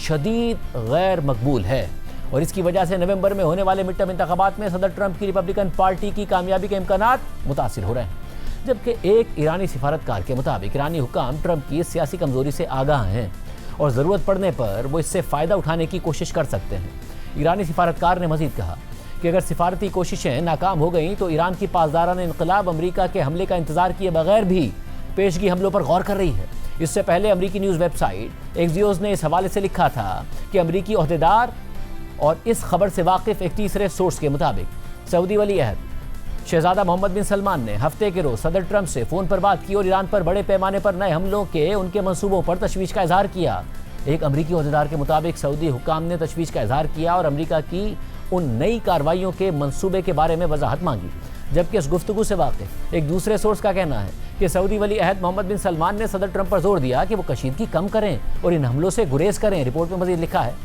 शदीद गैर मकबूल है और इसकी वजह से नवंबर में होने वाले मिड टर्म इंतखाबात में सदर ट्रंप की रिपब्लिकन पार्टी की कामयाबी के इम्कानात मुतासिर हो रहे हैं। जबकि एक ईरानी सिफारतकार के मुताबिक ईरानी हुक्काम ट्रंप की सियासी कमजोरी से आगाह हैं और ज़रूरत पड़ने पर वो इससे फ़ायदा उठाने की कोशिश कर सकते हैं। ईरानी सिफारतकार ने मजीद कहा कि अगर सिफारती कोशिशें नाकाम हो गईं तो ईरान की पासदाराना इनकलाब अमरीका के हमले का इंतजार किए बगैर भी पेशगी हमलों पर गौर कर रही है। इससे पहले अमरीकी न्यूज़ वेबसाइट एक्सियोस ने इस हवाले से लिखा था कि अमरीकी ओहदेदार और इस खबर से वाकिफ एक तीसरे सोर्स के मुताबिक सऊदी वली अहद शहजादा मोहम्मद बिन सलमान ने हफ्ते के रोज सदर ट्रंप से फ़ोन पर बात की और ईरान पर बड़े पैमाने पर नए हमलों के उनके मंसूबों पर तशवीश का इजहार किया। एक अमरीकी ओहदेदार के मुताबिक सऊदी हुक्काम ने तशवीश का इजहार किया और अमरीका की उन नई कार्रवाइयों के मंसूबे के बारे में वजाहत मांगी, जबकि इस गुफ्तगू से वाकिफ एक दूसरे सोर्स का कहना है कि सऊदी वली अहद मोहम्मद बिन सलमान ने सदर ट्रंप पर जोर दिया कि वो कशीदगी कम करें और इन हमलों से गुरेज करें। रिपोर्ट में मजीद लिखा है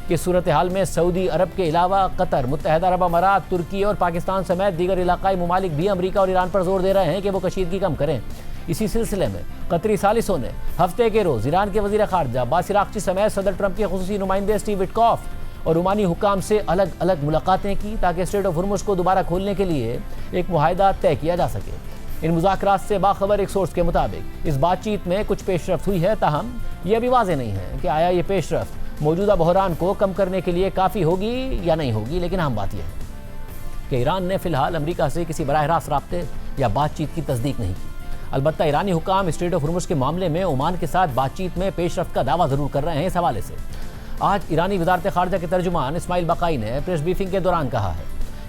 कि सूरत हाल में सऊदी अरब के अलावा कतर, मुत्तहदा अरब अमारात, तुर्की और पाकिस्तान समेत दीगर इलाकाई ममालिक भी अमरीका और ईरान पर जोर दे रहे हैं कि वो कशीदगी कम करें। इसी सिलसिले में कतरी सालिसों ने हफ्ते के रोज ईरान के वजीर खारजा अब्बास अरागची समेत सदर ट्रंप के खुसूसी नुमाइंदे स्टीव विटकॉफ और ओमानी हुक्काम से अलग अलग मुलाकातें की ताकि स्ट्रेट ऑफ हुर्मुज़ को दोबारा खोलने के लिए एक मुआहदा तय किया जा सके। इन मुज़ाकरात से बाखबर एक सोर्स के मुताबिक इस बातचीत में कुछ पेशरफ्त हुई है, ताहम यह अभी वाज़ेह नहीं है कि आया ये पेशरफ्त मौजूदा बहरान को कम करने के लिए काफ़ी होगी या नहीं होगी। लेकिन अहम बात यह है कि ईरान ने फ़िलहाल अमरीका से किसी बराह रास्त राब्ते या बातचीत की तस्दीक नहीं की। अलबत्ता ईरानी हुक्काम स्ट्रेट ऑफ हुर्मुज़ के मामले में ओमान के साथ बातचीत में पेशरफ्त का दावा ज़रूर कर रहे हैं। इस हवाले से आज ईरानी वज़ारत ख़ारजा के तर्जुमान इस्माइल बकाई ने प्रेस ब्रीफिंग के दौरान कहा है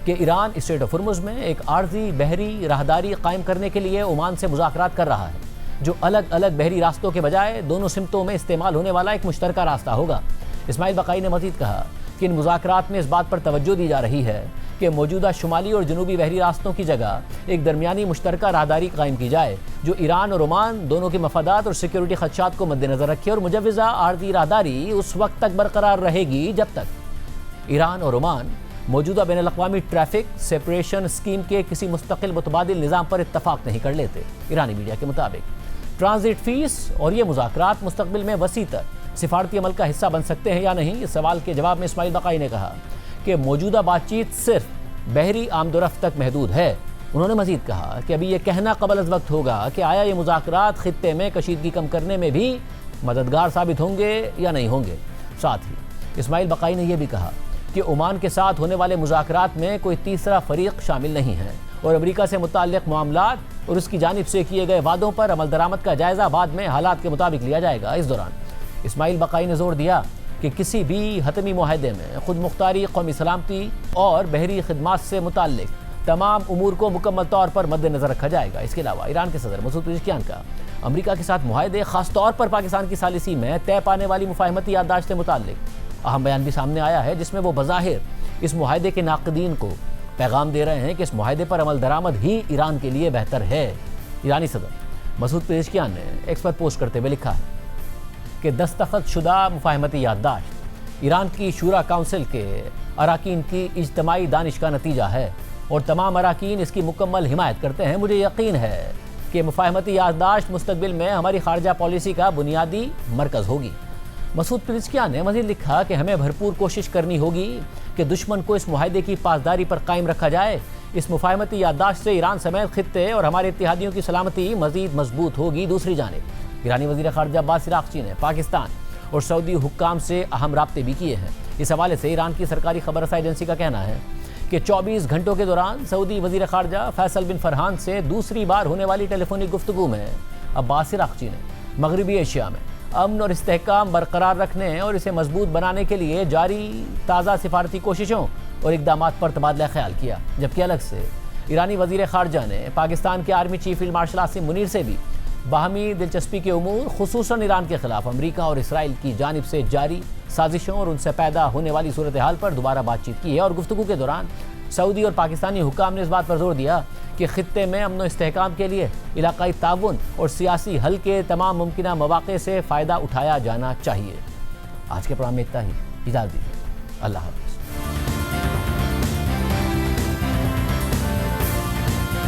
कि ईरान स्ट्रेट ऑफ हुर्मुज़ में एक आर्जी बहरी राहदारी कायम करने के लिए ओमान से मुज़ाकरात कर रहा है, जो अलग अलग बहरी रास्तों के बजाय दोनों सिमतों में इस्तेमाल होने वाला एक मुश्तरका रास्ता होगा। इस्माइल बकाई ने मज़ीद कहा कि इन मुज़ाकरात में इस बात पर तवज्जो दी जा रही है कि मौजूदा शुमाली और जनूबी बहरी रास्तों की जगह एक दरमियानी मुश्तरका राहदारी कायम की जाए जो ईरान और ओमान दोनों के मफादात और सिक्योरिटी खदशात को मद्देनज़र रखे, और मुजव्वज़ा आर्जी राहदारी उस वक्त तक बरकरार रहेगी जब तक ईरान और ओमान मौजूदा बैन अल-अक़वामी ट्रैफिक सेपरेशन स्कीम के किसी मुस्तकिल मुतबादिल निज़ाम पर इत्तफाक नहीं कर लेते। ईरानी मीडिया के मुताबिक ट्रांजिट फ़ीस और ये मुज़ाकरात मुस्तक़बिल में वसी तर सिफारती अमल का हिस्सा बन सकते हैं या नहीं। इस सवाल के जवाब में इस्माइल बकाई ने कहा कि मौजूदा बातचीत सिर्फ बहरी आमदोरफ्त तक महदूद है। उन्होंने मजीद कहा कि अभी यह कहना कबल अज़ वक्त होगा कि आया ये मुज़ाकरात ख़ित्ते में कशीदगी कम करने में भी मददगार साबित होंगे या नहीं होंगे। साथ ही इस्माइल बकाई ने यह भी कहा कि ओमान के साथ होने वाले मुज़ाकरात में कोई तीसरा फरीक शामिल नहीं है और अमरीका से मुताल्लिक़ मामलात और उसकी जानिब से किए गए वादों पर अमल दरामद का जायज़ा बाद में हालात के मुताबिक लिया जाएगा। इस दौरान इस्माइल बकाई ने जोर दिया कि किसी भी हतमी मुआहदे में खुद मुख्तारी, कौमी सलामती और बहरी खिदमात से मुताल्लिक़ तमाम उमूर को मुकम्मल तौर पर मद्देनज़र रखा जाएगा। इसके अलावा ईरान के सदर मसूद पेज़ेशकियान का अमरीका के साथ मुआहदे, ख़ास तौर पर पाकिस्तान की सालिसी में तय पाने वाली मुफाहमती याददाश्त से मुताल्लिक़ अहम बयान भी सामने आया है, जिसमें वो बज़ाहिर इस मुआहदे के नाक़दीन को पैगाम दे रहे हैं कि इस मुआहदे पर अमल दरामद ही ईरान के लिए बेहतर है। ईरानी सदर मसूद पेज़ेशकियान ने एक्स पर पोस्ट करते हुए लिखा है कि दस्तखत शुदा मुफाहमती याददाश्त ईरान की शूरा काउंसिल के अराकीन की इज्तमाई दानिश का नतीजा है और तमाम अराकीन इसकी मुकम्मल हिमायत करते हैं। मुझे यकीन है कि मुफाहमती याददाश्त मुस्तकबिल में हमारी खारजा पॉलिसी का बुनियादी मरकज़ होगी। मसूद पेज़ेशकियान ने मज़ीद लिखा कि हमें भरपूर कोशिश करनी होगी कि दुश्मन को इस मुआहदे की पासदारी पर कायम रखा जाए। इस मुफाहमती याददाश्त से ईरान समेत खित्ते और हमारे इत्तेहादियों की सलामती मज़ीद मजबूत होगी। दूसरी जानिब ईरानी वज़ीर ख़ारजा अब्बास अरागची ने पाकिस्तान और सऊदी हुक्काम से अहम राब्ते भी किए हैं। इस हवाले से ईरान की सरकारी खबर रसाई एजेंसी का कहना है कि 24 घंटों के दौरान सऊदी वज़ीर ख़ारजा फैसल बिन फरहान से दूसरी बार होने वाली टेलीफोनिक गुफ्तगू में अब्बास अरागची ने मगरबी एशिया में अमन और इस्तेहकाम बरकरार रखने और इसे मजबूत बनाने के लिए जारी ताज़ा सिफारती कोशिशों और इक़दामात पर तबादला ख्याल किया। जबकि अलग से ईरानी वज़ीर ख़ारजा ने पाकिस्तान के army chief field marshal Asim Munir से भी बाहमी दिलचस्पी के उमूर, खुसूसन ईरान के खिलाफ अमरीका और इसराइल की जानिब से जारी साजिशों और उनसे पैदा होने वाली सूरत हाल पर दोबारा बातचीत की है। और गुफ्तगू के दौरान सऊदी और पाकिस्तानी हुक्काम ने इस बात पर जोर दिया कि खित्ते में अमन व इस्तेहकाम के लिए इलाकाई ताउन और सियासी हल के तमाम मुमकिन मौक़े से फ़ायदा उठाया जाना चाहिए। आज के प्रोग्राम में इतना ही, इजाज़त दीजिए। अल्लाह हाफ़िज़।